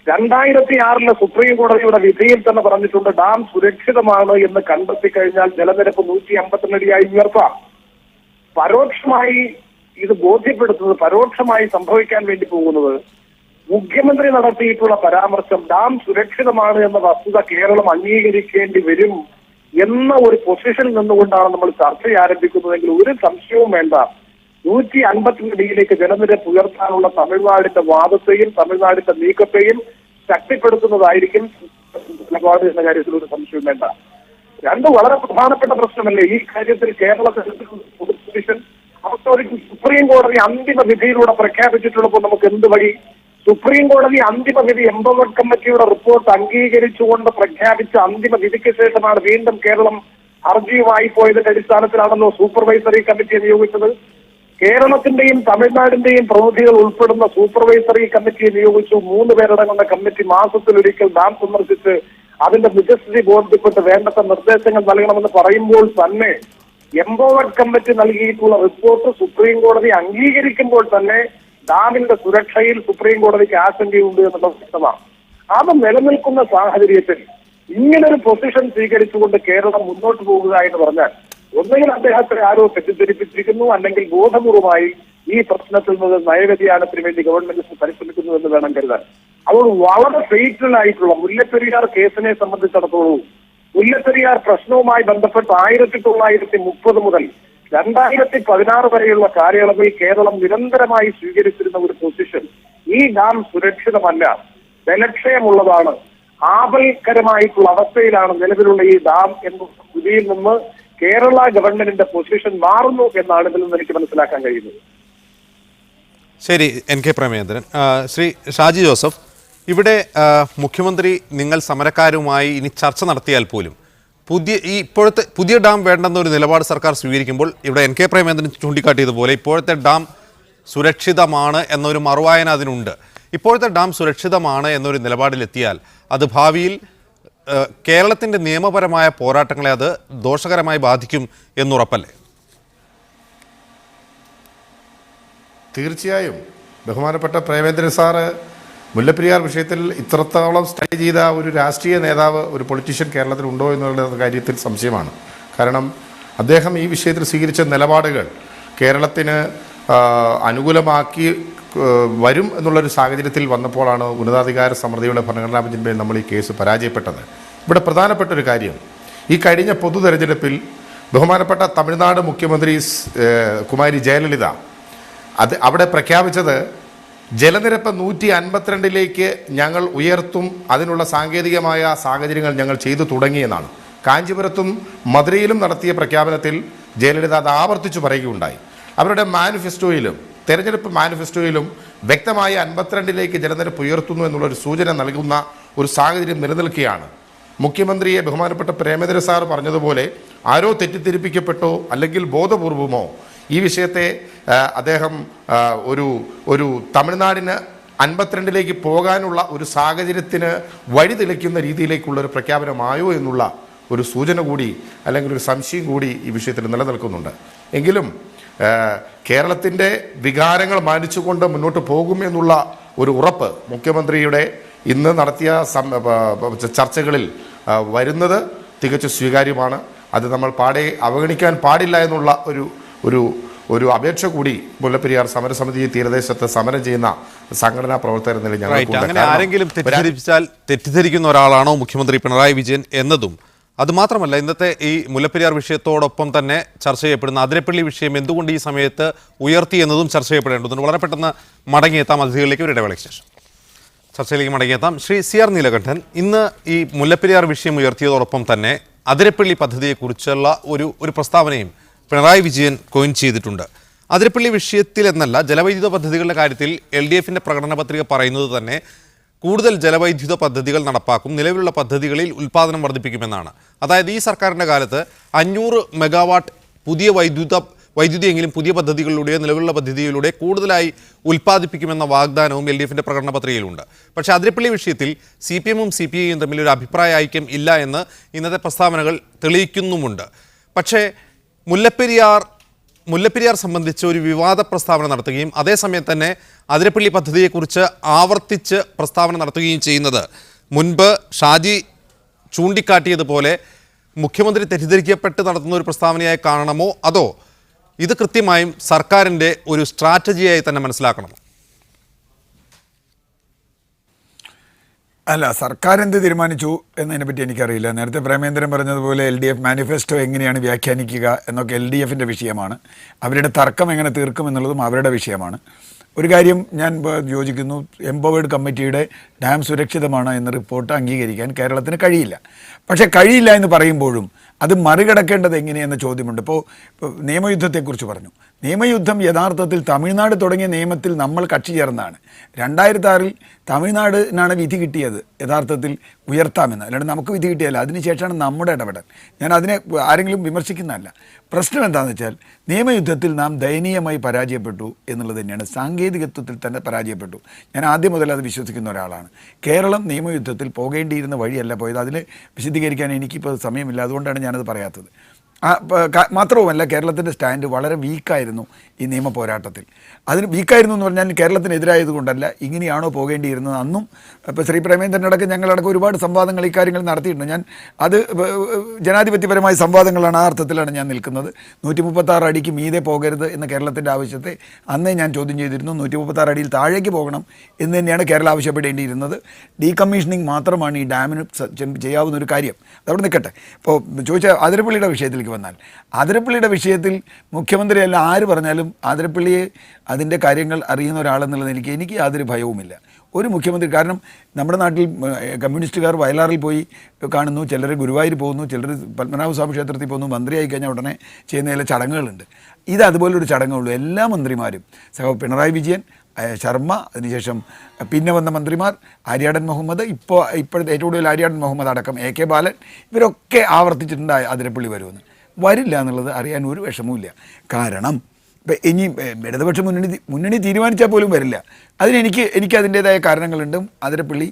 2006 സുപ്രീം കോടതിയുടെ വിധിയിൽ തന്നെ പറഞ്ഞിട്ടുണ്ട്, ഡാം സുരക്ഷിതമാണ് എന്ന് കണ്ടെത്തി കഴിഞ്ഞാൽ ജലനിരപ്പ് 150 അടിയായി ഉയർത്താം. പരോക്ഷമായി ഇത് ബോധ്യപ്പെടുത്തുന്നത്, പരോക്ഷമായി സംഭവിക്കാൻ വേണ്ടി പോകുന്നത്, മുഖ്യമന്ത്രി നടത്തിയിട്ടുള്ള പരാമർശം ഡാം സുരക്ഷിതമാണ് എന്ന വസ്തുത കേരളം അംഗീകരിക്കേണ്ടി വരും എന്ന ഒരു പൊസിഷനിൽ നിന്നുകൊണ്ടാണ് നമ്മൾ ചർച്ച ആരംഭിക്കുന്നതെങ്കിൽ ഒരു സംശയവും വേണ്ട, 150 അടിയിലേക്ക് ജലനിരപ്പ് ഉയർത്താനുള്ള തമിഴ്നാടിന്റെ വാദത്തെയും തമിഴ്നാടിന്റെ നീക്കത്തെയും ശക്തിപ്പെടുത്തുന്നതായിരിക്കും നിലപാട് എന്ന കാര്യത്തിൽ ഒരു സംശയവും വേണ്ട. 2 വളരെ പ്രധാനപ്പെട്ട പ്രശ്നമല്ലേ ഈ കാര്യത്തിൽ കേരളത്തിൽ അവർക്ക് സുപ്രീം കോടതി അന്തിമ വിധിയിലൂടെ പ്രഖ്യാപിച്ചിട്ടുള്ളപ്പോൾ നമുക്ക് എന്ത് വഴി? സുപ്രീം കോടതി അന്തിമ വിധി എംപവേർഡ് കമ്മിറ്റിയുടെ റിപ്പോർട്ട് അംഗീകരിച്ചുകൊണ്ട് പ്രഖ്യാപിച്ച അന്തിമ വിധിക്ക് ശേഷമാണ് വീണ്ടും കേരളം ഹർജിയുമായി പോയതിന്റെ അടിസ്ഥാനത്തിലാണല്ലോ സൂപ്പർവൈസറി കമ്മിറ്റിയെ നിയോഗിച്ചത്. കേരളത്തിന്റെയും തമിഴ്നാടിന്റെയും പ്രതിനിധികൾ ഉൾപ്പെടുന്ന സൂപ്പർവൈസറി കമ്മിറ്റിയെ നിയോഗിച്ചു. 3 പേരടങ്ങുന്ന കമ്മിറ്റി മാസത്തിലൊരിക്കൽ ഡാം സന്ദർശിച്ച് അതിന്റെ നിജസ്ഥിതി ബോധ്യപ്പെട്ട് വേണ്ടത്ര നിർദ്ദേശങ്ങൾ നൽകണമെന്ന് പറയുമ്പോൾ തന്നെ എംപവേർഡ് കമ്മിറ്റി നൽകിയിട്ടുള്ള റിപ്പോർട്ട് സുപ്രീം കോടതി അംഗീകരിക്കുമ്പോൾ തന്നെ ഡാമിന്റെ സുരക്ഷയിൽ സുപ്രീം കോടതിക്ക് ആശങ്കയുണ്ട് എന്നുള്ളത് വ്യക്തമാണ്. അത് നിലനിൽക്കുന്ന സാഹചര്യത്തിൽ ഇങ്ങനൊരു പൊസിഷൻ സ്വീകരിച്ചുകൊണ്ട് കേരളം മുന്നോട്ട് പോകുക എന്ന് പറഞ്ഞാൽ ഒന്നുകിൽ അദ്ദേഹത്തെ ആരോ തെറ്റിദ്ധരിപ്പിച്ചിരിക്കുന്നു, അല്ലെങ്കിൽ ബോധപൂർവമായി ഈ പ്രശ്നത്തിൽ നിന്ന് നയവ്യതിയാനത്തിന് വേണ്ടി ഗവൺമെന്റ് പരിശ്രമിക്കുന്നു എന്ന് വേണം കരുതാൻ. അതുകൊണ്ട് വളരെ ഫെയ്റ്റൽ ആയിട്ടുള്ള മുല്ലപ്പെരിയാർ കേസിനെ സംബന്ധിച്ചിടത്തോളം മുല്ലപ്പെരിയാർ പ്രശ്നവുമായി ബന്ധപ്പെട്ട് 1930 മുതൽ 2016 വരെയുള്ള കാലയളവിൽ കേരളം നിരന്തരമായി സ്വീകരിച്ചിരുന്ന ഒരു പൊസിഷൻ, ഈ ഡാം സുരക്ഷിതമല്ല, ജലക്ഷയമുള്ളതാണ്, ആപൽക്കരമായിട്ടുള്ള അവസ്ഥയിലാണ് നിലവിലുള്ള ഈ ഡാം എന്ന സ്ഥിതിയിൽ നിന്ന് കേരള ഗവൺമെന്റിന്റെ പൊസിഷൻ മാറുന്നു എന്നാണ് ഇതിൽ നിന്ന് എനിക്ക് മനസ്സിലാക്കാൻ കഴിയുന്നത്. ശരി, NK പ്രേമചന്ദ്രൻ. ശ്രീ ഷാജി ജോസഫ്, ഇവിടെ മുഖ്യമന്ത്രി നിങ്ങൾ സമരക്കാരുമായി ഇനി ചർച്ച നടത്തിയാൽ പോലും ഇപ്പോഴത്തെ പുതിയ ഡാം വേണ്ടെന്നൊരു നിലപാട് സർക്കാർ സ്വീകരിക്കുമ്പോൾ ഇവിടെ NK പ്രേമചന്ദ്രൻ ചൂണ്ടിക്കാട്ടിയതുപോലെ ഇപ്പോഴത്തെ ഡാം സുരക്ഷിതമാണ് എന്നൊരു മറുവായന അതിനുണ്ട്. ഇപ്പോഴത്തെ ഡാം സുരക്ഷിതമാണ് എന്നൊരു നിലപാടിലെത്തിയാൽ അത് ഭാവിയിൽ കേരളത്തിൻ്റെ നിയമപരമായ പോരാട്ടങ്ങളെ അത് ദോഷകരമായി ബാധിക്കും എന്നുറപ്പല്ലേ? തീർച്ചയായും. ബഹുമാനപ്പെട്ട പ്രേമേന്ദ്രൻ സാറ് മുല്ലപ്പെരിയാർ വിഷയത്തിൽ ഇത്രത്തോളം സ്റ്റഡി ചെയ്ത ഒരു രാഷ്ട്രീയ നേതാവ്, ഒരു പൊളിറ്റീഷ്യൻ കേരളത്തിലുണ്ടോ എന്നുള്ള കാര്യത്തിൽ സംശയമാണ്. കാരണം അദ്ദേഹം ഈ വിഷയത്തിൽ സ്വീകരിച്ച നിലപാടുകൾ കേരളത്തിന് അനുകൂലമാക്കി വരും എന്നുള്ളൊരു സാഹചര്യത്തിൽ വന്നപ്പോഴാണ് ഉന്നതാധികാര സമിതിയുടെ ഭരണഘടനാ ബെഞ്ചിന്മേൽ നമ്മൾ ഈ കേസ് പരാജയപ്പെട്ടത്. ഇവിടെ പ്രധാനപ്പെട്ട ഒരു കാര്യം, ഈ കഴിഞ്ഞ പൊതു തെരഞ്ഞെടുപ്പിൽ ബഹുമാനപ്പെട്ട തമിഴ്നാട് മുഖ്യമന്ത്രി കുമാരി ജയലളിത അവിടെ പ്രഖ്യാപിച്ചത് ജലനിരപ്പ് 152 ഞങ്ങൾ ഉയർത്തും, അതിനുള്ള സാങ്കേതികമായ സാഹചര്യങ്ങൾ ഞങ്ങൾ ചെയ്തു തുടങ്ങിയെന്നാണ്. കാഞ്ചീപുരത്തും മധുരയിലും നടത്തിയ പ്രഖ്യാപനത്തിൽ ജയലളിത അത് ആവർത്തിച്ചു പറയുകയുണ്ടായി. അവരുടെ മാനിഫെസ്റ്റോയിലും തെരഞ്ഞെടുപ്പ് മാനിഫെസ്റ്റോയിലും വ്യക്തമായി 52 ജലനിരപ്പ് ഉയർത്തുന്നു എന്നുള്ളൊരു സൂചന നൽകുന്ന ഒരു സാഹചര്യം നിലനിൽക്കുകയാണ്. മുഖ്യമന്ത്രിയെ ബഹുമാനപ്പെട്ട പ്രേമേന്ദ്ര സാർ പറഞ്ഞതുപോലെ ആരോ തെറ്റിദ്ധരിപ്പിക്കപ്പെട്ടോ അല്ലെങ്കിൽ ബോധപൂർവമോ ഈ വിഷയത്തെ അദ്ദേഹം ഒരു തമിഴ്നാടിന് 52 പോകാനുള്ള ഒരു സാഹചര്യത്തിന് വഴി തെളിക്കുന്ന രീതിയിലേക്കുള്ളൊരു പ്രഖ്യാപനമായോ എന്നുള്ള ഒരു സൂചന കൂടി അല്ലെങ്കിൽ ഒരു സംശയം കൂടി ഈ വിഷയത്തിൽ നിലനിൽക്കുന്നുണ്ട്. എങ്കിലും കേരളത്തിൻ്റെ വികാരങ്ങൾ മാനിച്ചുകൊണ്ട് മുന്നോട്ട് പോകും എന്നുള്ള ഒരു ഉറപ്പ് മുഖ്യമന്ത്രിയുടെ ഇന്ന് നടത്തിയ ചർച്ചകളിൽ വരുന്നത് തികച്ചും സ്വീകാര്യമാണ്. അത് നമ്മൾ അവഗണിക്കാൻ പാടില്ല എന്നുള്ള ഒരു അപേക്ഷ കൂടി മുല്ലപ്പെരിയാർ സമരസമിതി തീരദേശത്ത് സമരം ചെയ്യുന്ന സംഘടനാ പ്രവർത്തകർ നിലയിൽ അങ്ങനെ ആരെങ്കിലും തെറ്റിദ്ധരിപ്പിച്ചാൽ തെറ്റിദ്ധരിക്കുന്ന ഒരാളാണോ മുഖ്യമന്ത്രി പിണറായി വിജയൻ എന്നതും, അതുമാത്രമല്ല ഇന്നത്തെ ഈ മുല്ലപ്പെരിയാർ വിഷയത്തോടൊപ്പം തന്നെ ചർച്ച ചെയ്യപ്പെടുന്ന അതിരപ്പള്ളി വിഷയം എന്തുകൊണ്ട് ഈ സമയത്ത് ഉയർത്തി എന്നതും ചർച്ച ചെയ്യപ്പെടേണ്ടതുണ്ട്. വളരെ പെട്ടെന്ന് മടങ്ങിയെത്താം അതിഥികളിലേക്ക്, ഒരു ഇടവേളയ്ക്ക് ശേഷം ചർച്ചയിലേക്ക് മടങ്ങിയെത്താം. ശ്രീ CR നീലകണ്ഠൻ, ഇന്ന് ഈ മുല്ലപ്പെരിയാർ വിഷയം ഉയർത്തിയതോടൊപ്പം തന്നെ അതിരപ്പള്ളി പദ്ധതിയെക്കുറിച്ചുള്ള ഒരു പ്രസ്താവനയും പിണറായി വിജയൻ കോയിൻ ചെയ്തിട്ടുണ്ട്. അതിരപ്പള്ളി വിഷയത്തിൽ എന്നല്ല, ജലവൈദ്യുത പദ്ധതികളുടെ കാര്യത്തിൽ LDFന്റെ പ്രകടന പത്രിക പറയുന്നത് തന്നെ കൂടുതൽ ജലവൈദ്യുത പദ്ധതികൾ നടപ്പാക്കും, നിലവിലുള്ള പദ്ധതികളിൽ ഉൽപ്പാദനം വർദ്ധിപ്പിക്കുമെന്നാണ്. അതായത് ഈ സർക്കാരിൻ്റെ കാലത്ത് 500 മെഗാവാട്ട് പുതിയ വൈദ്യുതിയെങ്കിലും പുതിയ പദ്ധതികളിലൂടെ, നിലവിലുള്ള പദ്ധതിയിലൂടെ കൂടുതലായി ഉൽപ്പാദിപ്പിക്കുമെന്ന വാഗ്ദാനവും LDFന്റെ പ്രകടന പത്രികയിലുണ്ട്. പക്ഷേ അതിരപ്പള്ളി വിഷയത്തിൽ CPM-ഉം CPI-യും തമ്മിൽ ഒരു അഭിപ്രായ ഐക്യം ഇല്ല എന്ന് ഇന്നത്തെ പ്രസ്താവനകൾ തെളിയിക്കുന്നുമുണ്ട്. പക്ഷേ മുല്ലപ്പെരിയാർ സംബന്ധിച്ച് ഒരു വിവാദ പ്രസ്താവന നടത്തുകയും അതേസമയം തന്നെ അതിരപ്പള്ളി പദ്ധതിയെക്കുറിച്ച് ആവർത്തിച്ച് പ്രസ്താവന നടത്തുകയും ചെയ്യുന്നത് മുൻപ് ഷാജി ചൂണ്ടിക്കാട്ടിയതുപോലെ മുഖ്യമന്ത്രി തെറ്റിദ്ധരിക്കപ്പെട്ട് നടത്തുന്ന ഒരു പ്രസ്താവനയായി കാണണമോ, അതോ ഇത് കൃത്യമായും സർക്കാരിൻ്റെ ഒരു സ്ട്രാറ്റജിയായി തന്നെ മനസ്സിലാക്കണമോ? അല്ല, സർക്കാർ എന്ത് തീരുമാനിച്ചു എന്നതിനെപ്പറ്റി എനിക്കറിയില്ല. നേരത്തെ പ്രേമേന്ദ്രൻ പറഞ്ഞതുപോലെ LDF മാനിഫെസ്റ്റോ എങ്ങനെയാണ് വ്യാഖ്യാനിക്കുക എന്നൊക്കെ LDFന്റെ വിഷയമാണ്. അവരുടെ തർക്കം എങ്ങനെ തീർക്കും എന്നുള്ളതും അവരുടെ വിഷയമാണ്. ഒരു കാര്യം ഞാൻ യോജിക്കുന്നു, എംപവേർഡ് കമ്മിറ്റിയുടെ ഡാം സുരക്ഷിതമാണ് എന്ന റിപ്പോർട്ട് അംഗീകരിക്കാൻ കേരളത്തിന് കഴിയില്ല. പക്ഷേ കഴിയില്ല എന്ന് പറയുമ്പോഴും അത് മറികടക്കേണ്ടത് എങ്ങനെയെന്ന ചോദ്യമുണ്ട്. ഇപ്പോൾ നിയമയുദ്ധത്തെക്കുറിച്ച് പറഞ്ഞു. നിയമയുദ്ധം യഥാർത്ഥത്തിൽ തമിഴ്നാട് തുടങ്ങിയ നിയമത്തിൽ നമ്മൾ കക്ഷി ചേർന്നതാണ്. 2006 തമിഴ്നാടിനാണ് വിധി കിട്ടിയത് യഥാർത്ഥത്തിൽ ഉയർത്താമെന്ന്. അല്ലാണ്ട് നമുക്ക് വിധി കിട്ടിയല്ല. അതിനുശേഷമാണ് നമ്മുടെ ഇടപെടൽ. ഞാൻ അതിനെ ആരെങ്കിലും വിമർശിക്കുന്നതല്ല. പ്രശ്നം എന്താണെന്ന് വെച്ചാൽ നിയമയുദ്ധത്തിൽ നാം ദയനീയമായി പരാജയപ്പെട്ടു എന്നുള്ളത് തന്നെയാണ്. സാങ്കേതികത്വത്തിൽ തന്നെ പരാജയപ്പെട്ടു. ഞാൻ ആദ്യം മുതൽ അത് വിശ്വസിക്കുന്ന ഒരാളാണ്. കേരളം നിയമയുദ്ധത്തിൽ പോകേണ്ടിയിരുന്ന വഴിയല്ല പോയത്. അതിൽ വിശദീകരിക്കാൻ എനിക്കിപ്പോൾ സമയമില്ല, അതുകൊണ്ടാണ് ഞാനത് പറയാത്തത്. മാത്രവുമല്ല, കേരളത്തിൻ്റെ സ്റ്റാൻഡ് വളരെ വീക്കായിരുന്നു ഈ നിയമ പോരാട്ടത്തിൽ. അതിന് വീക്കായിരുന്നു എന്ന് പറഞ്ഞാൽ കേരളത്തിനെതിരായത് കൊണ്ടല്ല, ഇങ്ങനെയാണോ പോകേണ്ടിയിരുന്നത്. അന്നും ഇപ്പോൾ ശ്രീ പ്രേമേന്ദ്രനടക്കം ഞങ്ങളടക്കം ഒരുപാട് സംവാദങ്ങൾ ഇക്കാര്യങ്ങൾ നടത്തിയിട്ടുണ്ട്. ഞാൻ അത് ജനാധിപത്യപരമായ സംവാദങ്ങളാണ്, ആ അർത്ഥത്തിലാണ് ഞാൻ നിൽക്കുന്നത്. 136 അടിക്ക് മീതെ പോകരുത് എന്ന കേരളത്തിൻ്റെ ആവശ്യത്തെ അന്നേ ഞാൻ ചോദ്യം ചെയ്തിരുന്നു. 136 അടിയിൽ താഴേക്ക് പോകണം എന്ന് തന്നെയാണ് കേരളം ആവശ്യപ്പെടേണ്ടിയിരുന്നത്. ഡീകമ്മീഷനിങ് മാത്രമാണ് ഈ ഡാമിന് ചെയ്യാവുന്ന ഒരു കാര്യം. അതവിടെ നിൽക്കട്ടെ. ഇപ്പോൾ ചോദിച്ച അതിരപ്പള്ളിയുടെ വിഷയത്തിലേക്ക് വന്നാൽ, അതിരപ്പള്ളിയുടെ വിഷയത്തിൽ മുഖ്യമന്ത്രി അല്ല ആര് പറഞ്ഞാലും അതിരപ്പള്ളിയെ അതിൻ്റെ കാര്യങ്ങൾ അറിയുന്ന ഒരാളെന്നുള്ള എനിക്ക് യാതൊരു ഭയവുമില്ല. ഒരു മുഖ്യമന്ത്രി, കാരണം നമ്മുടെ നാട്ടിൽ കമ്മ്യൂണിസ്റ്റുകാർ വയലാറിൽ പോയി കാണുന്നു, ചിലർ ഗുരുവായൂർ പോകുന്നു, ചിലർ പത്മനാഭസ്വാമി ക്ഷേത്രത്തിൽ പോകുന്നു. മന്ത്രിയായി കഴിഞ്ഞാൽ ഉടനെ ചെയ്യുന്ന ചില ചടങ്ങുകളുണ്ട്. ഇത് അതുപോലൊരു ചടങ്ങുള്ളൂ. എല്ലാ മന്ത്രിമാരും, പിണറായി വിജയൻ, ശർമ്മ, അതിനുശേഷം പിന്നെ വന്ന മന്ത്രിമാർ, ആര്യാടൻ മുഹമ്മദ്, ഇപ്പോഴത്തെ ഏറ്റവും കൂടുതൽ ആര്യാടൻ മുഹമ്മദ് അടക്കം AK ബാലൻ, ഇവരൊക്കെ ആവർത്തിച്ചിട്ടുണ്ട് അതിരപ്പള്ളി വരുമെന്ന്. വരില്ല എന്നുള്ളത് അറിയാൻ ഒരു വിഷമവുമില്ല. കാരണം ഇപ്പം ഇനി ഇടതുപക്ഷ മുന്നണി തീരുമാനിച്ചാൽ പോലും വരില്ല. എനിക്ക് അതിൻ്റേതായ കാരണങ്ങളുണ്ട്. അതിരപ്പള്ളി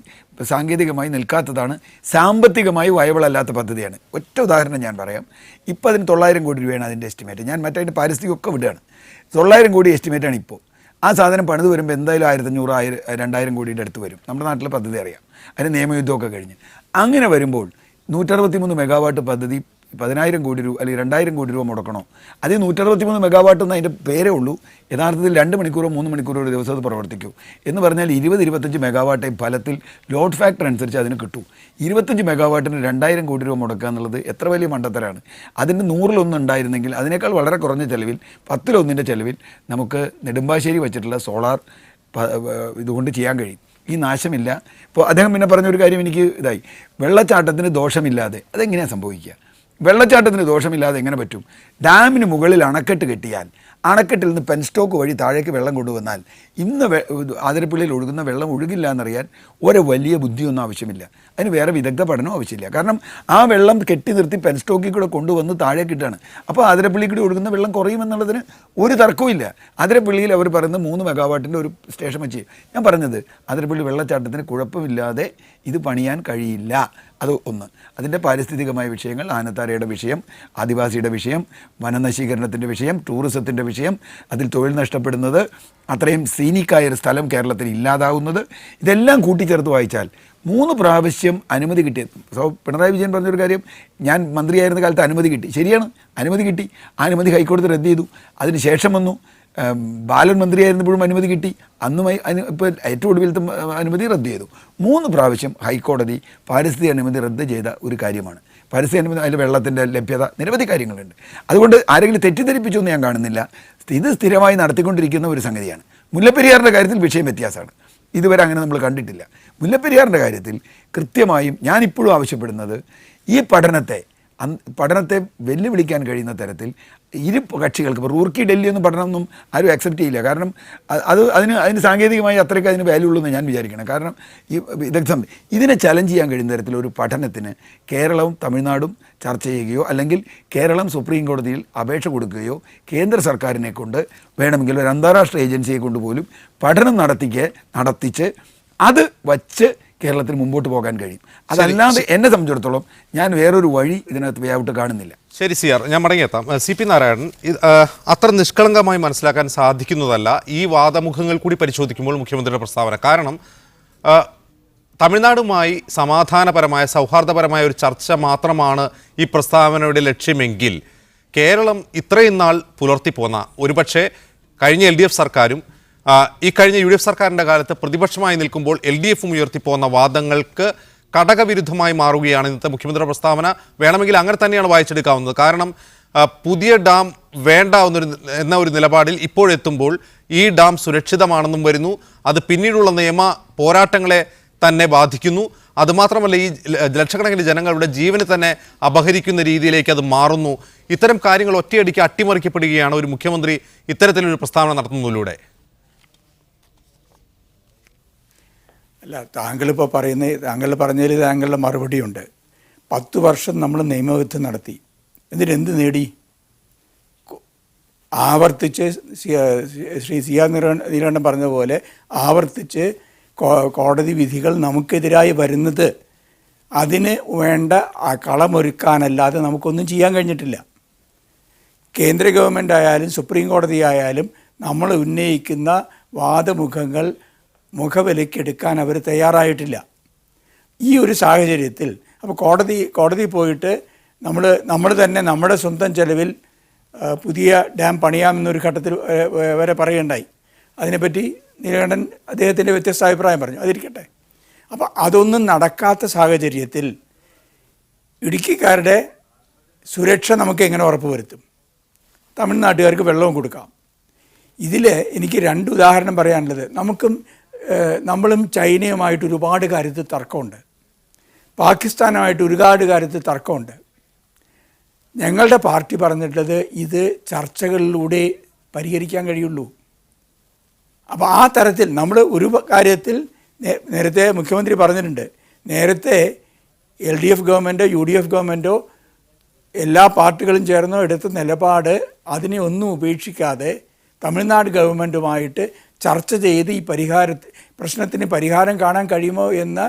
സാങ്കേതികമായി നിൽക്കാത്തതാണ്, സാമ്പത്തികമായി വയബിളല്ലാത്ത പദ്ധതിയാണ്. ഒറ്റ ഉദാഹരണം ഞാൻ പറയാം. ഇപ്പോൾ അതിന് 900 കോടി രൂപയാണ് അതിൻ്റെ എസ്റ്റിമേറ്റ്. ഞാൻ മറ്റതിൻ്റെ പാരിസ്ഥിതികമൊക്കെ വിടുകയാണ്. 900 കോടി എസ്റ്റിമേറ്റാണ് ഇപ്പോൾ. ആ സാധനം പണിത് വരുമ്പോൾ എന്തായാലും 1500, 2000 കോടിയുടെ അടുത്ത് വരും. നമ്മുടെ നാട്ടിലെ പദ്ധതി അറിയാം. അതിന് നിയമയുദ്ധമൊക്കെ കഴിഞ്ഞ് അങ്ങനെ വരുമ്പോൾ 163 മെഗാവാട്ട് പദ്ധതി 10,000 കോടി രൂപ അല്ലെങ്കിൽ 2,000 കോടി രൂപ മുടക്കണോ? അത് 163 മെഗാവാട്ട് എന്ന് അതിൻ്റെ പേരേ ഉള്ളൂ. യഥാർത്ഥത്തിൽ 2 മണിക്കൂറോ 3 മണിക്കൂറോ ഒരു ദിവസം അത് പ്രവർത്തിക്കൂ. എന്ന് പറഞ്ഞാൽ 20-25 മെഗാവാട്ടേ ഫലത്തിൽ ലോഡ് ഫാക്ടർ അനുസരിച്ച് അതിന് കിട്ടൂ. 25 മെഗാവാട്ടിന് 2,000 കോടി രൂപ മുടക്കുക എന്നുള്ളത് എത്ര വലിയ മണ്ടത്തരാണ്. അതിൻ്റെ 100-1 ഉണ്ടായിരുന്നെങ്കിൽ അതിനേക്കാൾ വളരെ കുറഞ്ഞ ചിലവിൽ 10-1 ചിലവിൽ നമുക്ക് നെടുമ്പാശ്ശേരി വെച്ചിട്ടുള്ള സോളാർ ഇതുകൊണ്ട് ചെയ്യാൻ കഴിയും. ഈ നാശമില്ല. ഇപ്പോൾ അദ്ദേഹം പിന്നെ പറഞ്ഞൊരു കാര്യം എനിക്ക് ഇതായി, വെള്ളച്ചാട്ടത്തിന് ദോഷമില്ലാതെ അതെങ്ങനെയാണ് സംഭവിക്കുക? വെള്ളച്ചാട്ടത്തിന് ദോഷമില്ലാതെ എങ്ങനെ പറ്റും? ഡാമിന് മുകളിൽ അണക്കെട്ട് കെട്ടിയാൽ അണക്കെട്ടിൽ നിന്ന് പെൻസ്റ്റോക്ക് വഴി താഴേക്ക് വെള്ളം കൊണ്ടുവന്നാൽ ഇന്ന് അതിരപ്പള്ളിയിൽ ഒഴുകുന്ന വെള്ളം ഒഴുകില്ല എന്നറിയാൻ ഒരു വലിയ ബുദ്ധിയൊന്നും ആവശ്യമില്ല. അതിന് വേറെ വിദഗ്ധ പഠനം ആവശ്യമില്ല. കാരണം ആ വെള്ളം കെട്ടി നിർത്തി പെൻസ്റ്റോക്കിൽ കൂടെ കൊണ്ടുവന്ന് താഴേക്ക് ഇട്ടാണ്. അപ്പോൾ അതിരപ്പള്ളിയിൽ കൂടി ഒഴുകുന്ന വെള്ളം കുറയുമെന്നുള്ളതിന് ഒരു തർക്കവുമില്ല. അതിരപ്പള്ളിയിൽ അവർ പറയുന്നത് 3 മെഗാവാട്ടിൻ്റെ ഒരു സ്റ്റേഷൻ വെച്ച്. ഞാൻ പറഞ്ഞത് അതിരപ്പള്ളി വെള്ളച്ചാട്ടത്തിന് കുഴപ്പമില്ലാതെ ഇത് പണിയാൻ കഴിയില്ല. അത് ഒന്ന്. അതിൻ്റെ പാരിസ്ഥിതികമായ വിഷയങ്ങൾ, ആനത്താരയുടെ വിഷയം, ആദിവാസിയുടെ വിഷയം, വനനശീകരണത്തിൻ്റെ വിഷയം, ടൂറിസത്തിൻ്റെ വിഷയം, അതിൽ തൊഴിൽ നഷ്ടപ്പെടുന്നത്, അത്രയും സീനിക്കായൊരു സ്ഥലം കേരളത്തിൽ ഇല്ലാതാവുന്നത്, ഇതെല്ലാം കൂട്ടിച്ചേർത്ത് വായിച്ചാൽ 3 പ്രാവശ്യം അനുമതി കിട്ടിയത്. പിണറായി വിജയൻ പറഞ്ഞൊരു കാര്യം, ഞാൻ മന്ത്രിയായിരുന്ന കാലത്ത് അനുമതി കിട്ടി. ശരിയാണ്, അനുമതി കിട്ടി. ആ അനുമതി ഹൈക്കോടതി റദ്ദ് ചെയ്തു. അതിന് ശേഷം വന്നു ബാലൻ മന്ത്രിയായിരുന്നപ്പോഴും അനുമതി കിട്ടി. അന്നുമായി ഇപ്പോൾ ഏറ്റവും ഒടുവിലത്തെ അനുമതി റദ്ദ് ചെയ്തു. 3 പ്രാവശ്യം ഹൈക്കോടതി പാരിസ്ഥിതിക അനുമതി റദ്ദ് ചെയ്ത ഒരു കാര്യമാണ്. പരിസ്ഥിതി അനുമതി, അതിൽ വെള്ളത്തിൻ്റെ ലഭ്യത, നിരവധി കാര്യങ്ങളുണ്ട്. അതുകൊണ്ട് ആരെങ്കിലും തെറ്റിദ്ധരിപ്പിച്ചു എന്ന് ഞാൻ കാണുന്നില്ല. ഇത് സ്ഥിരമായി നടത്തിക്കൊണ്ടിരിക്കുന്ന ഒരു സംഗതിയാണ്. മുല്ലപ്പെരിയാറിൻ്റെ കാര്യത്തിൽ വിഷയം വ്യത്യാസമാണ്. ഇതുവരെ അങ്ങനെ നമ്മൾ കണ്ടിട്ടില്ല. മുല്ലപ്പെരിയാറിൻ്റെ കാര്യത്തിൽ കൃത്യമായും ഞാനിപ്പോഴും ആവശ്യപ്പെടുന്നത് ഈ പഠനത്തെ പഠനത്തെ വെല്ലുവിളിക്കാൻ കഴിയുന്ന തരത്തിൽ ഇരു കക്ഷികൾക്ക് ഇപ്പോൾ റൂർക്കി ഡൽഹി ഒന്നും പഠനമൊന്നും ആരും അക്സെപ്റ്റ് ചെയ്യില്ല. കാരണം അതിന് സാങ്കേതികമായി അത്രയ്ക്ക് അതിന് വാല്യൂ ഉള്ളൂ എന്ന് ഞാൻ വിചാരിക്കണം. കാരണം ഈ വിദഗ്ധം ഇതിനെ ചലഞ്ച് ചെയ്യാൻ കഴിയുന്ന തരത്തിലൊരു പഠനത്തിന് കേരളവും തമിഴ്നാടും ചർച്ച ചെയ്യുകയോ അല്ലെങ്കിൽ കേരളം സുപ്രീം കോടതിയിൽ അപേക്ഷ കൊടുക്കുകയോ കേന്ദ്ര സർക്കാരിനെ കൊണ്ട് വേണമെങ്കിൽ ഒരു അന്താരാഷ്ട്ര ഏജൻസിയെ കൊണ്ട് പോലും പഠനം നടത്തിച്ച് അത് വച്ച് കേരളത്തിൽ മുമ്പോട്ട് പോകാൻ കഴിയും. അതല്ലാതെ എന്നെ സംബന്ധിച്ചിടത്തോളം ഞാൻ വേറൊരു വഴി ഇതിനകത്ത് വേയായിട്ട് കാണുന്നില്ല. ശരി സിആർ, ഞാൻ മടങ്ങിയെത്താം. CP നാരായണൻ, അത്ര നിഷ്കളങ്കമായി മനസ്സിലാക്കാൻ സാധിക്കുന്നതല്ല ഈ വാദമുഖങ്ങൾ കൂടി പരിശോധിക്കുമ്പോൾ മുഖ്യമന്ത്രിയുടെ പ്രസ്താവന. കാരണം തമിഴ്നാടുമായി സമാധാനപരമായ സൗഹാർദ്ദപരമായ ഒരു ചർച്ച മാത്രമാണ് ഈ പ്രസ്താവനയുടെ ലക്ഷ്യമെങ്കിൽ കേരളം ഇത്രയും നാൾ പുലർത്തിപ്പോന്ന ഒരുപക്ഷെ കഴിഞ്ഞ LDF സർക്കാരും ഈ കഴിഞ്ഞ UDF സർക്കാരിൻ്റെ കാലത്ത് പ്രതിപക്ഷമായി നിൽക്കുമ്പോൾ LDFും ഉയർത്തിപ്പോന്ന വാദങ്ങൾക്ക് ഘടകവിരുദ്ധമായി മാറുകയാണ് ഇന്നത്തെ മുഖ്യമന്ത്രിയുടെ പ്രസ്താവന. വേണമെങ്കിൽ അങ്ങനെ തന്നെയാണ് വായിച്ചെടുക്കാവുന്നത്. കാരണം പുതിയ ഡാം വേണ്ട എന്ന ഒരു നിലപാടിൽ ഇപ്പോഴെത്തുമ്പോൾ ഈ ഡാം സുരക്ഷിതമാണെന്നും വരുന്നു. അത് പിന്നീടുള്ള നിയമ പോരാട്ടങ്ങളെ തന്നെ ബാധിക്കുന്നു. അതുമാത്രമല്ല, ഈ ലക്ഷക്കണക്കിന് ജനങ്ങളുടെ ജീവന് തന്നെ അപഹരിക്കുന്ന രീതിയിലേക്ക് അത് മാറുന്നു. ഇത്തരം കാര്യങ്ങൾ ഒറ്റയടിക്ക് അട്ടിമറിക്കപ്പെടുകയാണ് ഒരു മുഖ്യമന്ത്രി ഇത്തരത്തിലൊരു പ്രസ്താവന നടത്തുന്നതിലൂടെ. അല്ല, താങ്കൾ പറഞ്ഞതിൽ താങ്കളുടെ മറുപടിയുണ്ട്. 10 വർഷം നമ്മൾ നിയമയുദ്ധം നടത്തി, എന്ത് നേടി? ആവർത്തിച്ച് ശ്രീ CR നീലകണ്ഠൻ പറഞ്ഞതുപോലെ ആവർത്തിച്ച് കോടതി വിധികൾ നമുക്കെതിരായി വരുന്നത് അതിന് വേണ്ട കളമൊരുക്കാനല്ലാതെ നമുക്കൊന്നും ചെയ്യാൻ കഴിഞ്ഞിട്ടില്ല. കേന്ദ്ര ഗവൺമെൻറ് ആയാലും സുപ്രീം കോടതി ആയാലും നമ്മൾ ഉന്നയിക്കുന്ന വാദമുഖങ്ങൾ മുഖവിലക്കെടുക്കാൻ അവർ തയ്യാറായിട്ടില്ല. ഈ ഒരു സാഹചര്യത്തിൽ അപ്പോൾ കോടതി പോയിട്ട് നമ്മൾ തന്നെ നമ്മുടെ സ്വന്തം ചെലവിൽ പുതിയ ഡാം പണിയാമെന്നൊരു ഘട്ടത്തിൽ വരെ പറയുണ്ടായി. അതിനെപ്പറ്റി നീലകണ്ഠൻ അദ്ദേഹത്തിൻ്റെ വ്യത്യസ്ത അഭിപ്രായം പറഞ്ഞു, അതിരിക്കട്ടെ. അപ്പോൾ അതൊന്നും നടക്കാത്ത സാഹചര്യത്തിൽ ഇടുക്കിക്കാരുടെ സുരക്ഷ നമുക്ക് എങ്ങനെ ഉറപ്പുവരുത്തും? തമിഴ്നാട്ടുകാർക്ക് വെള്ളവും കൊടുക്കാം. ഇതിൽ എനിക്ക് 2 ഉദാഹരണം പറയാനുള്ളത്. നമ്മളും ചൈനയുമായിട്ട് ഒരുപാട് കാര്യത്തിൽ തർക്കമുണ്ട്, പാകിസ്ഥാനുമായിട്ട് ഒരുപാട് കാര്യത്തിൽ തർക്കമുണ്ട്. ഞങ്ങളുടെ പാർട്ടി പറഞ്ഞിട്ടുള്ളത് ഇത് ചർച്ചകളിലൂടെ പരിഹരിക്കാൻ കഴിയുള്ളൂ. അപ്പോൾ ആ തരത്തിൽ നമ്മൾ ഒരു കാര്യത്തിൽ നേരത്തെ മുഖ്യമന്ത്രി പറഞ്ഞിട്ടുണ്ട്, നേരത്തെ LDF ഗവൺമെൻറ്റോ UDF ഗവൺമെൻറ്റോ എല്ലാ പാർട്ടികളും ചേർന്നോ എടുത്ത നിലപാട് അതിനെ ഒന്നും ഉപേക്ഷിക്കാതെ തമിഴ്നാട് ഗവൺമെൻറ്റുമായിട്ട് ചർച്ച ചെയ്ത് ഈ പ്രശ്നത്തിന് പരിഹാരം കാണാൻ കഴിയുമോ എന്ന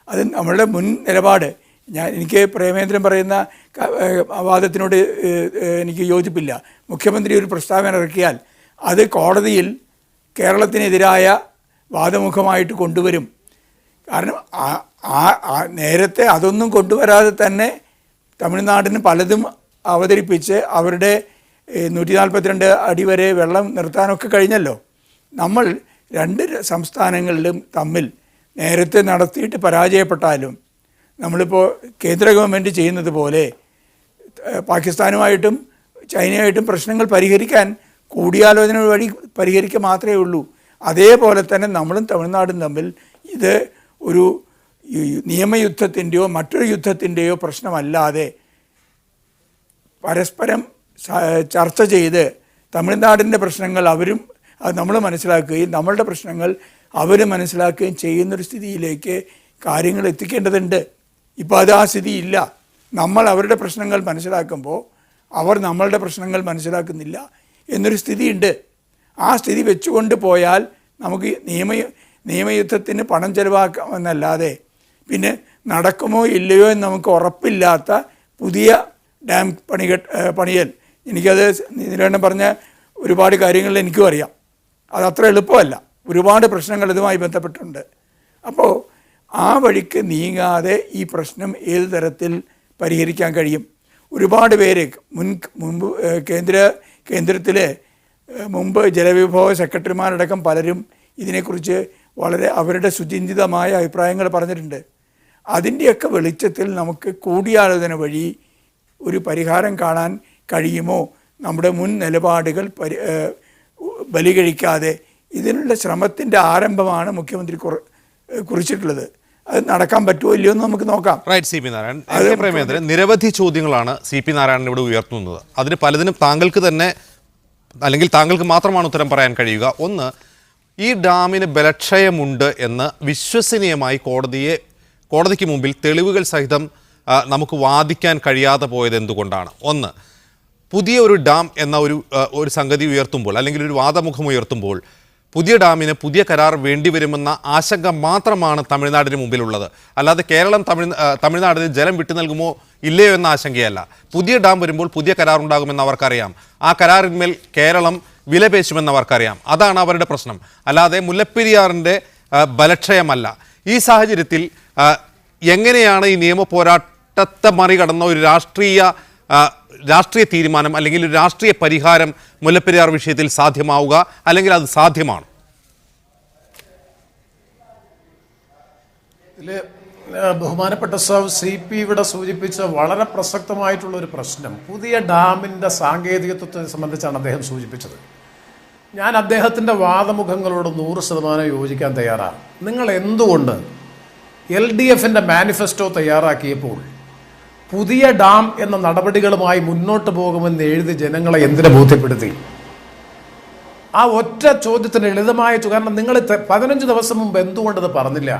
അത് നമ്മളുടെ മുൻ നിലപാട്. എനിക്ക് പ്രേമേന്ദ്രൻ പറയുന്ന വാദത്തിനോട് എനിക്ക് യോജിപ്പില്ല. മുഖ്യമന്ത്രി ഒരു പ്രസ്താവന ഇറക്കിയാൽ അത് കോടതിയിൽ കേരളത്തിനെതിരായ വാദമുഖമായിട്ട് കൊണ്ടുവരും. കാരണം നേരത്തെ അതൊന്നും കൊണ്ടുവരാതെ തന്നെ തമിഴ്നാടിന് പലതും അവതരിപ്പിച്ച് അവരുടെ 142 അടി വരെ വെള്ളം നിർത്താനൊക്കെ കഴിഞ്ഞല്ലോ. നമ്മൾ 2 സംസ്ഥാനങ്ങളിലും തമ്മിൽ നേരത്തെ നടത്തിയിട്ട് പരാജയപ്പെട്ടാലും നമ്മളിപ്പോൾ കേന്ദ്ര ഗവൺമെൻറ് ചെയ്യുന്നത് പോലെ പാകിസ്ഥാനുമായിട്ടും ചൈനയായിട്ടും പ്രശ്നങ്ങൾ പരിഹരിക്കാൻ കൂടിയാലോചന വഴി പരിഹരിക്കുക മാത്രമേ ഉള്ളൂ. അതേപോലെ തന്നെ നമ്മളും തമിഴ്നാടും തമ്മിൽ ഇത് ഒരു നിയമയുദ്ധത്തിൻ്റെയോ മറ്റൊരു യുദ്ധത്തിൻ്റെയോ പ്രശ്നമല്ലാതെ പരസ്പരം ചർച്ച ചെയ്ത് തമിഴ്നാടിൻ്റെ പ്രശ്നങ്ങൾ നമ്മൾ മനസ്സിലാക്കുകയും നമ്മളുടെ പ്രശ്നങ്ങൾ അവർ മനസ്സിലാക്കുകയും ചെയ്യുന്നൊരു സ്ഥിതിയിലേക്ക് കാര്യങ്ങൾ എത്തിക്കേണ്ടതുണ്ട്. ഇപ്പോൾ അത് ആ സ്ഥിതിയില്ല. നമ്മൾ അവരുടെ പ്രശ്നങ്ങൾ മനസ്സിലാക്കുമ്പോൾ അവർ നമ്മളുടെ പ്രശ്നങ്ങൾ മനസ്സിലാക്കുന്നില്ല എന്നൊരു സ്ഥിതിയുണ്ട്. ആ സ്ഥിതി വെച്ചുകൊണ്ട് പോയാൽ നമുക്ക് നിയമയുദ്ധത്തിന് പണം ചെലവാക്കാമെന്നല്ലാതെ പിന്നെ നടക്കുമോ ഇല്ലയോ എന്ന് നമുക്ക് ഉറപ്പില്ലാത്ത പുതിയ ഡാം പണിയൽ, എനിക്കത് നീലകണ്ഠൻ പറഞ്ഞ ഒരുപാട് കാര്യങ്ങൾ എനിക്കും അറിയാം. അതത്ര എളുപ്പമല്ല, ഒരുപാട് പ്രശ്നങ്ങൾ ഇതുമായി ബന്ധപ്പെട്ടുണ്ട്. അപ്പോൾ ആ വഴിക്ക് നീങ്ങാതെ ഈ പ്രശ്നം ഏത് തരത്തിൽ പരിഹരിക്കാൻ കഴിയും? ഒരുപാട് പേര് മുമ്പ് കേന്ദ്രത്തിലെ മുമ്പ് ജലവിഭവ സെക്രട്ടറിമാരടക്കം പലരും ഇതിനെക്കുറിച്ച് വളരെ അവരുടെ സുചിന്തിതമായ അഭിപ്രായങ്ങൾ പറഞ്ഞിട്ടുണ്ട്. അതിൻ്റെയൊക്കെ വെളിച്ചത്തിൽ നമുക്ക് കൂടിയാലോചന വഴി ഒരു പരിഹാരം കാണാൻ കഴിയുമോ? നമ്മുടെ മുൻ നിലപാടുകൾ ബലികഴിക്കാതെ ഇതിനുള്ള ശ്രമത്തിൻ്റെ ആരംഭമാണ് മുഖ്യമന്ത്രി കുറിച്ചിട്ടുള്ളത്. അത് നടക്കാൻ പറ്റുമോ ഇല്ലയോ എന്ന് നമുക്ക് നോക്കാം. Right. C P Narayanan, A Premachandran, നിരവധി ചോദ്യങ്ങളാണ് സി പി നാരായണൻ ഇവിടെ ഉയർത്തുന്നത്. അതിന് പലതിനും താങ്കൾക്ക് തന്നെ അല്ലെങ്കിൽ താങ്കൾക്ക് മാത്രമാണ് ഉത്തരം പറയാൻ കഴിയുക. ഒന്ന്, ഈ ഡാമിന് ബലക്ഷയമുണ്ട് എന്ന് വിശ്വസനീയമായി കോടതിക്ക് മുമ്പിൽ തെളിവുകൾ സഹിതം നമുക്ക് വാദിക്കാൻ കഴിയാതെ പോയത് എന്തുകൊണ്ടാണ്? ഒന്ന്, പുതിയ ഒരു ഡാം എന്ന ഒരു സംഗതി ഉയർത്തുമ്പോൾ അല്ലെങ്കിൽ ഒരു വാദമുഖം ഉയർത്തുമ്പോൾ പുതിയ ഡാമിന് പുതിയ കരാർ വേണ്ടിവരുമെന്ന ആശങ്ക മാത്രമാണ് തമിഴ്നാടിന് മുമ്പിലുള്ളത്. അല്ലാതെ കേരളം തമിഴ്നാടിന് ജലം വിട്ടു നൽകുമോ ഇല്ലയോ എന്ന ആശങ്കയല്ല. പുതിയ ഡാം വരുമ്പോൾ പുതിയ കരാർ ഉണ്ടാകുമെന്ന് അവർക്കറിയാം. ആ കരാറിന്മേൽ കേരളം വിലപേശുമെന്ന് അവർക്കറിയാം. അതാണ് അവരുടെ പ്രശ്നം, അല്ലാതെ മുല്ലപ്പെരിയാറിൻ്റെ ബലക്ഷയമല്ല. ഈ സാഹചര്യത്തിൽ എങ്ങനെയാണ് ഈ നിയമ പോരാട്ടത്തെ മറികടന്ന ഒരു രാഷ്ട്രീയ തീരുമാനം അല്ലെങ്കിൽ ഒരു രാഷ്ട്രീയ പരിഹാരം മുല്ലപ്പെരിയാർ വിഷയത്തിൽ സാധ്യമാവുക? അല്ലെങ്കിൽ അത് സാധ്യമാണ്? ഇതിൽ ബഹുമാനപ്പെട്ട CP ഇവിടെ സൂചിപ്പിച്ച വളരെ പ്രസക്തമായിട്ടുള്ള ഒരു പ്രശ്നം പുതിയ ഡാമിൻ്റെ സാങ്കേതികത്വത്തെ സംബന്ധിച്ചാണ് അദ്ദേഹം സൂചിപ്പിച്ചത്. ഞാൻ അദ്ദേഹത്തിൻ്റെ വാദമുഖങ്ങളോട് 100% യോജിക്കാൻ തയ്യാറാണ്. നിങ്ങൾ എന്തുകൊണ്ട് LDFൻ്റെ മാനിഫെസ്റ്റോ തയ്യാറാക്കിയപ്പോൾ പുതിയ ഡാം എന്ന നടപടികളുമായി മുന്നോട്ട് പോകുമെന്ന് എഴുതി ജനങ്ങളെ എന്തിനെ ബോധ്യപ്പെടുത്തി? ആ ഒറ്റ ചോദ്യത്തിന് ലളിതമായ കാരണം നിങ്ങൾ 15 ദിവസം മുമ്പ് എന്തുകൊണ്ടത് പറഞ്ഞില്ല?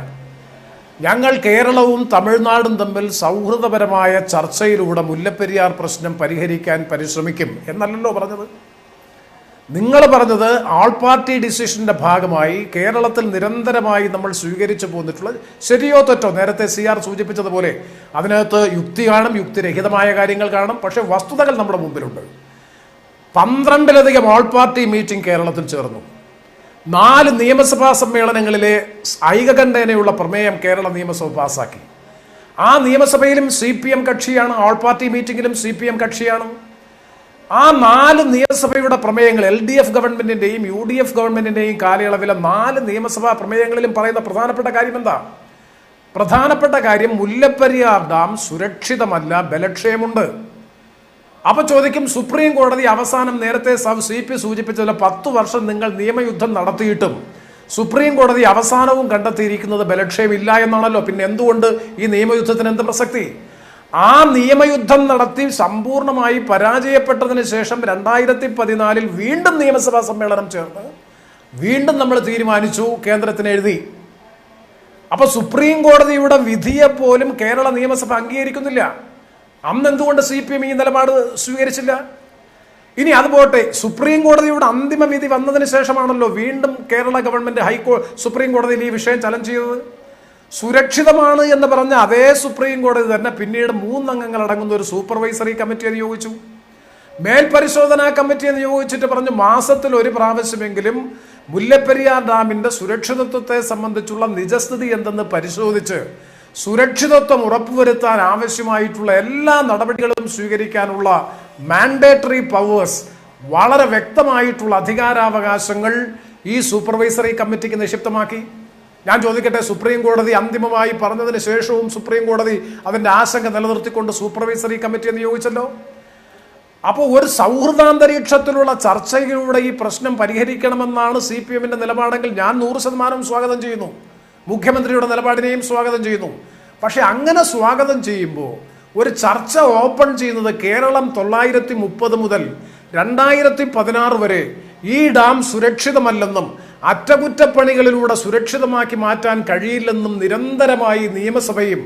ഞങ്ങൾ കേരളവും തമിഴ്നാടും തമ്മിൽ സൗഹൃദപരമായ ചർച്ചയിലൂടെ മുല്ലപ്പെരിയാർ പ്രശ്നം പരിഹരിക്കാൻ പരിശ്രമിക്കും എന്നല്ലല്ലോ പറഞ്ഞത്. നിങ്ങൾ പറഞ്ഞത് ആൾ പാർട്ടി ഡിസിഷന്റെ ഭാഗമായി കേരളത്തിൽ നിരന്തരമായി നമ്മൾ സ്വീകരിച്ചു പോന്നിട്ടുള്ള ശരിയോ തെറ്റോ, നേരത്തെ CR സൂചിപ്പിച്ചതുപോലെ അതിനകത്ത് യുക്തി കാണും, യുക്തിരഹിതമായ കാര്യങ്ങൾ കാണും. പക്ഷേ വസ്തുതകൾ നമ്മുടെ മുമ്പിലുണ്ട്. 12ലധികം ആൾ പാർട്ടി മീറ്റിംഗ് കേരളത്തിൽ ചേർന്നു. 4 നിയമസഭാ സമ്മേളനങ്ങളിലെ ഐകകണ്ഠേനയുള്ള പ്രമേയം കേരള നിയമസഭ പാസാക്കി. ആ നിയമസഭയിലും CPM കക്ഷിയാണ്, ആൾ പാർട്ടി മീറ്റിംഗിലും CPM കക്ഷിയാണ്. ആ 4 നിയമസഭയുടെ പ്രമേയങ്ങൾ LDF ഗവൺമെന്റിന്റെയും UDF ഗവൺമെന്റിന്റെയും കാലയളവിലെ 4 നിയമസഭാ പ്രമേയങ്ങളിലും പറയുന്ന പ്രധാനപ്പെട്ട കാര്യം എന്താ? പ്രധാനപ്പെട്ട കാര്യം മുല്ലപ്പെരിയാർ ഡാം സുരക്ഷിതമല്ല, ബലക്ഷയമുണ്ട്. അപ്പൊ ചോദിക്കും, സുപ്രീം കോടതി അവസാനം നേരത്തെ CP സൂചിപ്പിച്ചതുപോലെ 10 വർഷം നിങ്ങൾ നിയമയുദ്ധം നടത്തിയിട്ടും സുപ്രീം കോടതി അവസാനവും കണ്ടെത്തിയിരിക്കുന്നത് ബലക്ഷയമില്ല എന്നാണല്ലോ. പിന്നെ എന്തുകൊണ്ട് ഈ നിയമയുദ്ധത്തിന് എന്ത് പ്രസക്തി? ആ നിയമയുദ്ധം നടത്തി സമ്പൂർണമായി പരാജയപ്പെട്ടതിന് ശേഷം 2014 വീണ്ടും നിയമസഭാ സമ്മേളനം ചേർന്ന് വീണ്ടും നമ്മൾ തീരുമാനിച്ചു, കേന്ദ്രത്തിന് എഴുതി. അപ്പൊ സുപ്രീം കോടതിയുടെ വിധിയെ പോലും കേരള നിയമസഭ അംഗീകരിക്കുന്നില്ല. അന്ന് എന്തുകൊണ്ട് CPM ഈ നിലപാട് സ്വീകരിച്ചില്ല? ഇനി അതുപോട്ടെ, സുപ്രീം കോടതിയുടെ അന്തിമ വിധി വന്നതിന് ശേഷമാണല്ലോ വീണ്ടും കേരള ഗവൺമെന്റ് സുപ്രീം കോടതിയിൽ ഈ വിഷയം ചലഞ്ച് ചെയ്തത്. സുരക്ഷിതമാണ് എന്ന് പറഞ്ഞ അതേ സുപ്രീം കോടതി തന്നെ പിന്നീട് 3 അംഗങ്ങൾ അടങ്ങുന്ന ഒരു സൂപ്പർവൈസറി കമ്മിറ്റിയെ നിയോഗിച്ചു. മേൽപരിശോധനാ കമ്മിറ്റിയെ നിയോഗിച്ചിട്ട് പറഞ്ഞു, മാസത്തിൽ 1 പ്രാവശ്യമെങ്കിലും മുല്ലപ്പെരിയാർ ഡാമിന്റെ സുരക്ഷിതത്വത്തെ സംബന്ധിച്ചുള്ള നിജസ്ഥിതി എന്തെന്ന് പരിശോധിച്ച് സുരക്ഷിതത്വം ഉറപ്പുവരുത്താൻ ആവശ്യമായിട്ടുള്ള എല്ലാ നടപടികളും സ്വീകരിക്കാനുള്ള മാൻഡേറ്ററി പവേഴ്സ്, വളരെ വ്യക്തമായിട്ടുള്ള അധികാരാവകാശങ്ങൾ ഈ സൂപ്പർവൈസറി കമ്മിറ്റിക്ക് നിക്ഷിപ്തമാക്കി. ഞാൻ ചോദിക്കട്ടെ, സുപ്രീം കോടതി അന്തിമമായി പറഞ്ഞതിന് ശേഷവും സുപ്രീം കോടതി അതിന്റെ ആശങ്ക നിലനിർത്തിക്കൊണ്ട് സൂപ്പർവൈസറി കമ്മിറ്റിയെ നിയോഗിച്ചല്ലോ. അപ്പോൾ ഒരു സൗഹൃദാന്തരീക്ഷത്തിലുള്ള ചർച്ചയിലൂടെ ഈ പ്രശ്നം പരിഹരിക്കണമെന്നാണ് CPMന്റെ നിലപാടെങ്കിൽ ഞാൻ 100% സ്വാഗതം ചെയ്യുന്നു. മുഖ്യമന്ത്രിയുടെ നിലപാടിനെയും സ്വാഗതം ചെയ്യുന്നു. പക്ഷെ അങ്ങനെ സ്വാഗതം ചെയ്യുമ്പോൾ ഒരു ചർച്ച ഓപ്പൺ ചെയ്യുന്നത് കേരളം 930 മുതൽ 2016 വരെ ഈ ഡാം സുരക്ഷിതമല്ലെന്നും അറ്റകുറ്റപ്പണികളിലൂടെ സുരക്ഷിതമാക്കി മാറ്റാൻ കഴിയില്ലെന്നും നിരന്തരമായി നിയമസഭയും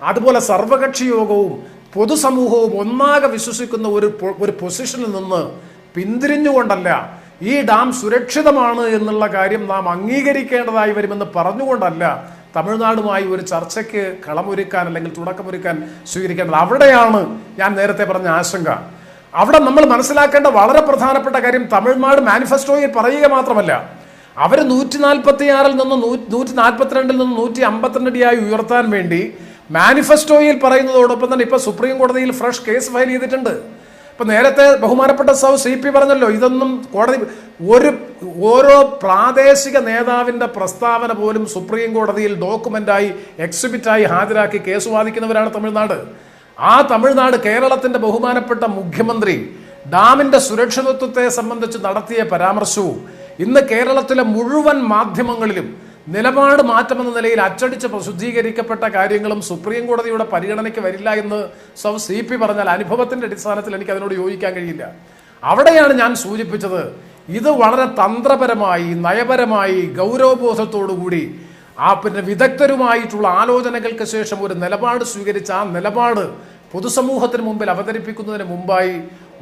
അതുപോലെ സർവകക്ഷി യോഗവും പൊതുസമൂഹവും ഒന്നാകെ വിശ്വസിക്കുന്ന ഒരു പൊസിഷനിൽ നിന്ന് പിന്തിരിഞ്ഞുകൊണ്ടല്ല, ഈ ഡാം സുരക്ഷിതമാണ് എന്നുള്ള കാര്യം നാം അംഗീകരിക്കേണ്ടതായി വരുമെന്ന് പറഞ്ഞുകൊണ്ടല്ല തമിഴ്നാടുമായി ഒരു ചർച്ചയ്ക്ക് കളമൊരുക്കാൻ അല്ലെങ്കിൽ തുടക്കമൊരുക്കാൻ സ്വീകരിക്കേണ്ടത്. അവിടെയാണ് ഞാൻ നേരത്തെ പറഞ്ഞ ആശങ്ക. അവിടെ നമ്മൾ മനസ്സിലാക്കേണ്ട വളരെ പ്രധാനപ്പെട്ട കാര്യം, തമിഴ്നാട് മാനിഫെസ്റ്റോയിൽ പറയുക മാത്രമല്ല, അവർ 146-ൽ നിന്ന് 142-ൽ നിന്ന് 152 ഉയർത്താൻ വേണ്ടി മാനിഫെസ്റ്റോയിൽ പറയുന്നതോടൊപ്പം തന്നെ ഇപ്പൊ സുപ്രീം കോടതിയിൽ ഫ്രഷ് കേസ് ഫയൽ ചെയ്തിട്ടുണ്ട്. ഇപ്പൊ നേരത്തെ ബഹുമാനപ്പെട്ട CP പറഞ്ഞല്ലോ, ഇതൊന്നും കോടതി ഓരോ പ്രാദേശിക നേതാവിന്റെ പ്രസ്താവന പോലും സുപ്രീം കോടതിയിൽ ഡോക്യുമെന്റായി എക്സിബിറ്റായി ഹാജരാക്കി കേസ് വാദിക്കുന്നവരാണ് തമിഴ്നാട്. ആ തമിഴ്നാട് കേരളത്തിന്റെ ബഹുമാനപ്പെട്ട മുഖ്യമന്ത്രി ഡാമിന്റെ സുരക്ഷിതത്വത്തെ സംബന്ധിച്ച് നടത്തിയ പരാമർശവും ഇന്ന് കേരളത്തിലെ മുഴുവൻ മാധ്യമങ്ങളിലും നിലപാട് മാറ്റമെന്ന നിലയിൽ അച്ചടിച്ച് പ്രസിദ്ധീകരിക്കപ്പെട്ട കാര്യങ്ങളും സുപ്രീം കോടതിയുടെ പരിഗണനയ്ക്ക് വരില്ല എന്ന് CP പറഞ്ഞാൽ അനുഭവത്തിന്റെ അടിസ്ഥാനത്തിൽ എനിക്ക് അതിനോട് യോജിക്കാൻ കഴിയില്ല. അവിടെയാണ് ഞാൻ സൂചിപ്പിച്ചത്, ഇത് വളരെ തന്ത്രപരമായി, നയപരമായി, ഗൗരവബോധത്തോടുകൂടി വിദഗ്ധരുമായിട്ടുള്ള ആലോചനകൾക്ക് ശേഷം ഒരു നിലപാട് സ്വീകരിച്ച ആ നിലപാട് പൊതുസമൂഹത്തിന് മുമ്പിൽ അവതരിപ്പിക്കുന്നതിന് മുമ്പായി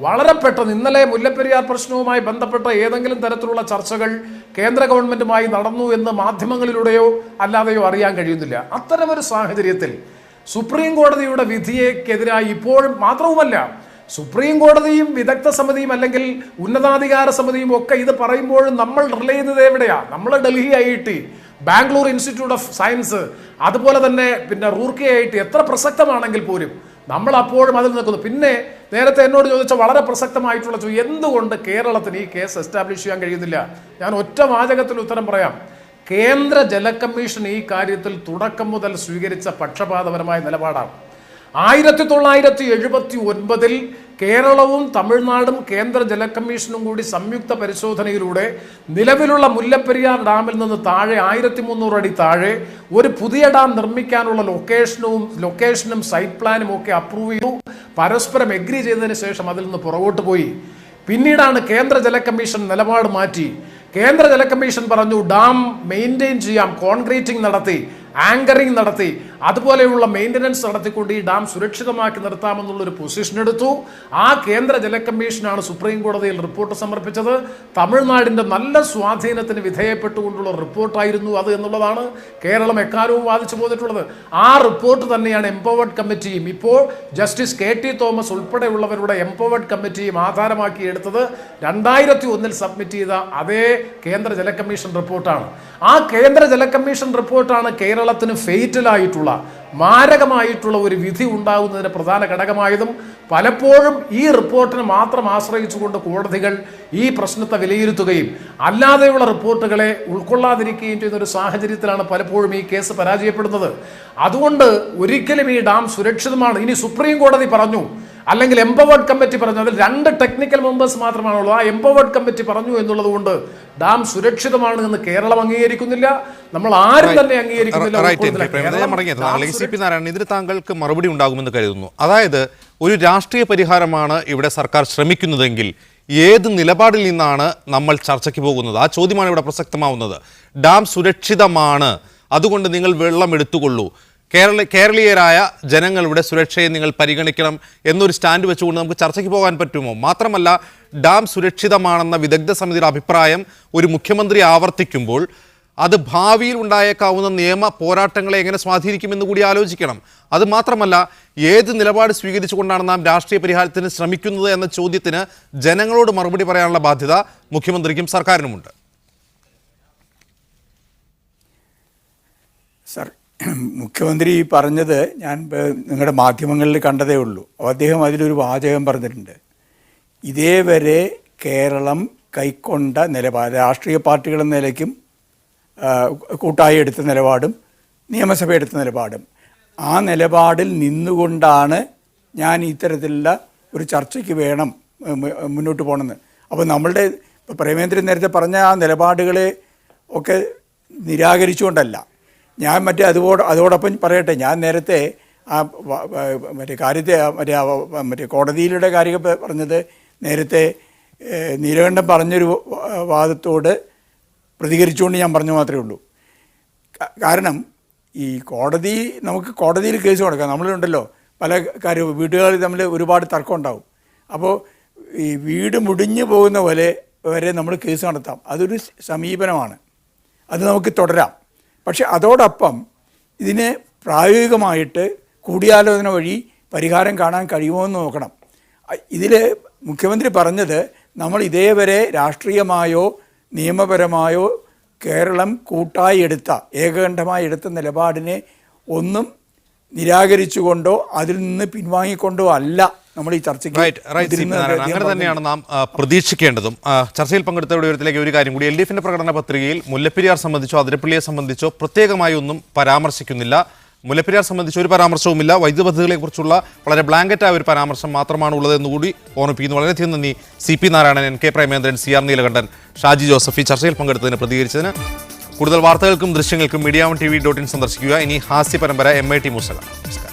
വളരെ പെട്ടെന്ന് ഇന്നലെ മുല്ലപ്പെരിയാർ പ്രശ്നവുമായി ബന്ധപ്പെട്ട ഏതെങ്കിലും തരത്തിലുള്ള ചർച്ചകൾ കേന്ദ്ര ഗവൺമെന്റുമായി നടന്നു എന്ന് മാധ്യമങ്ങളിലൂടെയോ അല്ലാതെയോ അറിയാൻ കഴിയുന്നില്ല. അത്തരമൊരു സാഹചര്യത്തിൽ സുപ്രീം കോടതിയുടെ വിധിയെക്കെതിരായി ഇപ്പോഴും മാത്രവുമല്ല, സുപ്രീം കോടതിയും വിദഗ്ധ സമിതിയും അല്ലെങ്കിൽ ഉന്നതാധികാര സമിതിയും ഒക്കെ ഇത് പറയുമ്പോഴും നമ്മൾ റിലേ ചെയ്യുന്നത് എവിടെയാ? നമ്മൾ Delhi IIT, Bangalore institute of science, അതുപോലെ തന്നെ റൂർക്കി IIT എത്ര പ്രസക്തമാണെങ്കിൽ പോലും നമ്മൾ അപ്പോഴും അതിൽ നിൽക്കുന്നു. പിന്നെ നേരത്തെ എന്നോട് ചോദിച്ച വളരെ പ്രസക്തമായിട്ടുള്ള എന്തുകൊണ്ട് കേരളത്തിന് ഈ കേസ് എസ്റ്റാബ്ലിഷ് ചെയ്യാൻ കഴിയുന്നില്ല? ഞാൻ ഒറ്റ വാചകത്തിൽ ഉത്തരം പറയാം. കേന്ദ്ര ജല കമ്മീഷൻ ഈ കാര്യത്തിൽ തുടക്കം മുതൽ സ്വീകരിച്ച പക്ഷപാതപരമായ നിലപാടാണ്. 1979 കേരളവും തമിഴ്നാടും കേന്ദ്ര ജല കമ്മീഷനും കൂടി സംയുക്ത പരിശോധനയിലൂടെ നിലവിലുള്ള മുല്ലപ്പെരിയാർ ഡാമിൽ നിന്ന് താഴെ 1300 അടി താഴെ ഒരു പുതിയ ഡാം നിർമ്മിക്കാനുള്ള ലൊക്കേഷനും സൈറ്റ് പ്ലാനും ഒക്കെ അപ്രൂവ് ചെയ്തു. പരസ്പരം എഗ്രി ചെയ്തതിന് ശേഷം അതിൽ നിന്ന് പുറകോട്ട് പോയി. പിന്നീടാണ് കേന്ദ്ര ജല കമ്മീഷൻ നിലപാട് മാറ്റി. കേന്ദ്ര ജല കമ്മീഷൻ പറഞ്ഞു ഡാം മെയിൻറ്റെയിൻ ചെയ്യാം, കോൺക്രീറ്റിംഗ് നടത്തി, ആങ്കറിംഗ് നടത്തി, അതുപോലെയുള്ള മെയിൻ്റനൻസ് നടത്തിക്കൊണ്ട് ഈ ഡാം സുരക്ഷിതമാക്കി നിർത്താമെന്നുള്ളൊരു പൊസിഷൻ എടുത്തു. ആ കേന്ദ്ര ജല കമ്മീഷനാണ് സുപ്രീം കോടതിയിൽ റിപ്പോർട്ട് സമർപ്പിച്ചത്. തമിഴ്നാടിൻ്റെ നല്ല സ്വാധീനത്തിന് വിധേയപ്പെട്ടുകൊണ്ടുള്ള റിപ്പോർട്ടായിരുന്നു അത് എന്നുള്ളതാണ് കേരളം എക്കാലവും വാദിച്ചു പോന്നിട്ടുള്ളത്. ആ റിപ്പോർട്ട് തന്നെയാണ് എംപവേർഡ് കമ്മിറ്റിയും ഇപ്പോൾ ജസ്റ്റിസ് KT തോമസ് ഉൾപ്പെടെയുള്ളവരുടെ എംപവേർഡ് കമ്മിറ്റിയും ആധാരമാക്കി എടുത്തത് 2001 സബ്മിറ്റ് ചെയ്ത അതേ കേന്ദ്ര ജല കമ്മീഷൻ റിപ്പോർട്ടാണ്. ആ കേന്ദ്ര ജല കമ്മീഷൻ റിപ്പോർട്ടാണ് കേരളത്തിന് ഫെയ്റ്റലായിട്ടുള്ള മാരകമായിട്ടുള്ള ഒരു വിധി ഉണ്ടാകുന്നതിന് പ്രധാന ഘടകമായതും പലപ്പോഴും ഈ റിപ്പോർട്ടിനെ മാത്രം ആശ്രയിച്ചുകൊണ്ട് കോടതികൾ ഈ പ്രശ്നത്തെ വിലയിരുത്തുകയും അല്ലാതെയുള്ള റിപ്പോർട്ടുകളെ ഉൾക്കൊള്ളാതിരിക്കുകയും ചെയ്യുന്ന ഒരു സാഹചര്യത്തിലാണ് പലപ്പോഴും ഈ കേസ് പരാജയപ്പെടുന്നത്. അതുകൊണ്ട് ഒരിക്കലും ഈ ഡാം സുരക്ഷിതമാണ്. ഇനി സുപ്രീം കോടതി പറഞ്ഞു അല്ലെങ്കിൽ എംപവേർഡ് കമ്മിറ്റി പറഞ്ഞു, അതിൽ 2 ടെക്നിക്കൽ മെമ്പേഴ്സ് മാത്രമാണുള്ളത്. ആ എംപവേർഡ് കമ്മിറ്റി പറഞ്ഞു എന്നുള്ളത് കൊണ്ട് ഡാം സുരക്ഷിതമാണ് എന്ന് കേരളം അംഗീകരിക്കുന്നില്ല, നമ്മൾ ആരും തന്നെ അംഗീകരിക്കുന്നില്ല. CP നാരായണൻ, ഇതിന് താങ്കൾക്ക് മറുപടി ഉണ്ടാകുമെന്ന് കരുതുന്നു. അതായത് ഒരു രാഷ്ട്രീയ പരിഹാരമാണ് ഇവിടെ സർക്കാർ ശ്രമിക്കുന്നതെങ്കിൽ ഏത് നിലപാടിൽ നിന്നാണ് നമ്മൾ ചർച്ചയ്ക്ക് പോകുന്നത്? ആ ചോദ്യമാണ് ഇവിടെ പ്രസക്തമാവുന്നത്. ഡാം സുരക്ഷിതമാണ്, അതുകൊണ്ട് നിങ്ങൾ വെള്ളം എടുത്തുകൊള്ളൂ, കേരളീയരായ ജനങ്ങളുടെ സുരക്ഷയെ നിങ്ങൾ പരിഗണിക്കണം എന്നൊരു സ്റ്റാൻഡ് വെച്ചുകൊണ്ട് നമുക്ക് ചർച്ചയ്ക്ക് പോകാൻ പറ്റുമോ? മാത്രമല്ല, ഡാം സുരക്ഷിതമാണെന്ന വിദഗ്ധ സമിതിയുടെ അഭിപ്രായം ഒരു മുഖ്യമന്ത്രി ആവർത്തിക്കുമ്പോൾ അത് ഭാവിയിൽ ഉണ്ടായേക്കാവുന്ന നിയമ പോരാട്ടങ്ങളെ എങ്ങനെ സ്വാധീനിക്കുമെന്ന് കൂടി ആലോചിക്കണം. അത് മാത്രമല്ല, ഏത് നിലപാട് സ്വീകരിച്ചുകൊണ്ടാണ് നാം രാഷ്ട്രീയ പരിഹാരത്തിന് ശ്രമിക്കുന്നത് എന്ന ചോദ്യത്തിന് ജനങ്ങളോട് മറുപടി പറയാനുള്ള ബാധ്യത മുഖ്യമന്ത്രിക്കും സർക്കാരിനുമുണ്ട്. സർ, മുഖ്യമന്ത്രി പറഞ്ഞത് ഞാൻ നിങ്ങളുടെ മാധ്യമങ്ങളിൽ കണ്ടതേ ഉള്ളൂ. അദ്ദേഹം അതിലൊരു വാചകം പറഞ്ഞിട്ടുണ്ട്, ഇതേവരെ കേരളം കൈക്കൊണ്ട നിലപാട് രാഷ്ട്രീയ പാർട്ടികളെന്ന നിലയ്ക്കും കൂട്ടായി എടുത്ത നിലപാടും നിയമസഭ എടുത്ത നിലപാടും ആ നിലപാടിൽ നിന്നുകൊണ്ടാണ് ഞാൻ ഇത്തരത്തിലുള്ള ഒരു ചർച്ചയ്ക്ക് വേണം മുന്നോട്ട് പോകണമെന്ന്. അപ്പോൾ നമ്മളുടെ പ്രേമേന്ദ്രൻ നേരത്തെ പറഞ്ഞ ആ നിലപാടുകളെ ഒക്കെ നിരാകരിച്ചുകൊണ്ടല്ല ഞാൻ അതോടൊപ്പം പറയട്ടെ, ഞാൻ നേരത്തെ ആ കാര്യത്തെ കോടതിയിലുള്ള കാര്യം പറഞ്ഞത് നേരത്തെ നീലകണ്ഠൻ പറഞ്ഞൊരു വാദത്തോട് പ്രതികരിച്ചുകൊണ്ട് ഞാൻ പറഞ്ഞു മാത്രമേ ഉള്ളൂ. കാരണം ഈ നമുക്ക് കോടതിയിൽ കേസ് കൊടുക്കാം. നമ്മളുണ്ടല്ലോ പല കാര്യവും വീട്ടുകാർ തമ്മിൽ ഒരുപാട് തർക്കം ഉണ്ടാവും. അപ്പോൾ ഈ വീട് മുടിഞ്ഞു പോകുന്ന വരെ നമ്മൾ കേസ് നടത്താം. അതൊരു സമീപനമാണ്, അത് നമുക്ക് തുടരാം. പക്ഷെ അതോടൊപ്പം ഇതിനെ പ്രായോഗികമായിട്ട് കൂടിയാലോചന വഴി പരിഹാരം കാണാൻ കഴിയുമോ എന്ന് നോക്കണം. ഇതിൽ മുഖ്യമന്ത്രി പറഞ്ഞത് നമ്മൾ ഇതേവരെ രാഷ്ട്രീയമായോ നിയമപരമായോ കേരളം കൂട്ടായി ഏകകണ്ഠമായി എടുത്ത നിലപാടിനെ ഒന്നും നിരാകരിച്ചുകൊണ്ടോ അതിൽ നിന്ന് പിൻവാങ്ങിക്കൊണ്ടോ അല്ല നമ്മൾ ഈ ചർച്ചയ്ക്ക്. അങ്ങനെ തന്നെയാണ് നാം പ്രതീക്ഷിക്കേണ്ടതും. ചർച്ചയിൽ പങ്കെടുത്തവരുടെ വിവരത്തിലേക്ക് ഒരു കാര്യം കൂടി, LDFന്റെ പ്രകടന പത്രികയിൽ മുല്ലപ്പെരിയാർ സംബന്ധിച്ചോ അതിരപ്പള്ളിയെ സംബന്ധിച്ചോ പ്രത്യേകമായി ഒന്നും പരാമർശിക്കുന്നില്ല. മുല്ലപ്പെരിയാർ സംബന്ധിച്ച് ഒരു പരാമർശവുമില്ല. വൈദ്യുത പദ്ധതികളെക്കുറിച്ചുള്ള വളരെ ബ്ലാങ്കറ്റായ ഒരു പരാമർശം മാത്രമാണ് ഉള്ളതെന്നുകൂടി ഓർമ്മിപ്പിക്കുന്നു. വളരെയധികം നന്ദി CP Narayanan, NK Premachandran, CR Neelakantan, Shaji Joseph ഈ ചർച്ചയിൽ പങ്കെടുത്തതിന് പ്രതികരിച്ചതിന്. കൂടുതൽ വാർത്തകൾക്കും ദൃശ്യങ്ങൾക്കും media1tv.in സന്ദർശിക്കുക. ഇനി ഹാസ്യ പരമ്പര MIT മൂസ കാണാം. നമസ്കാരം.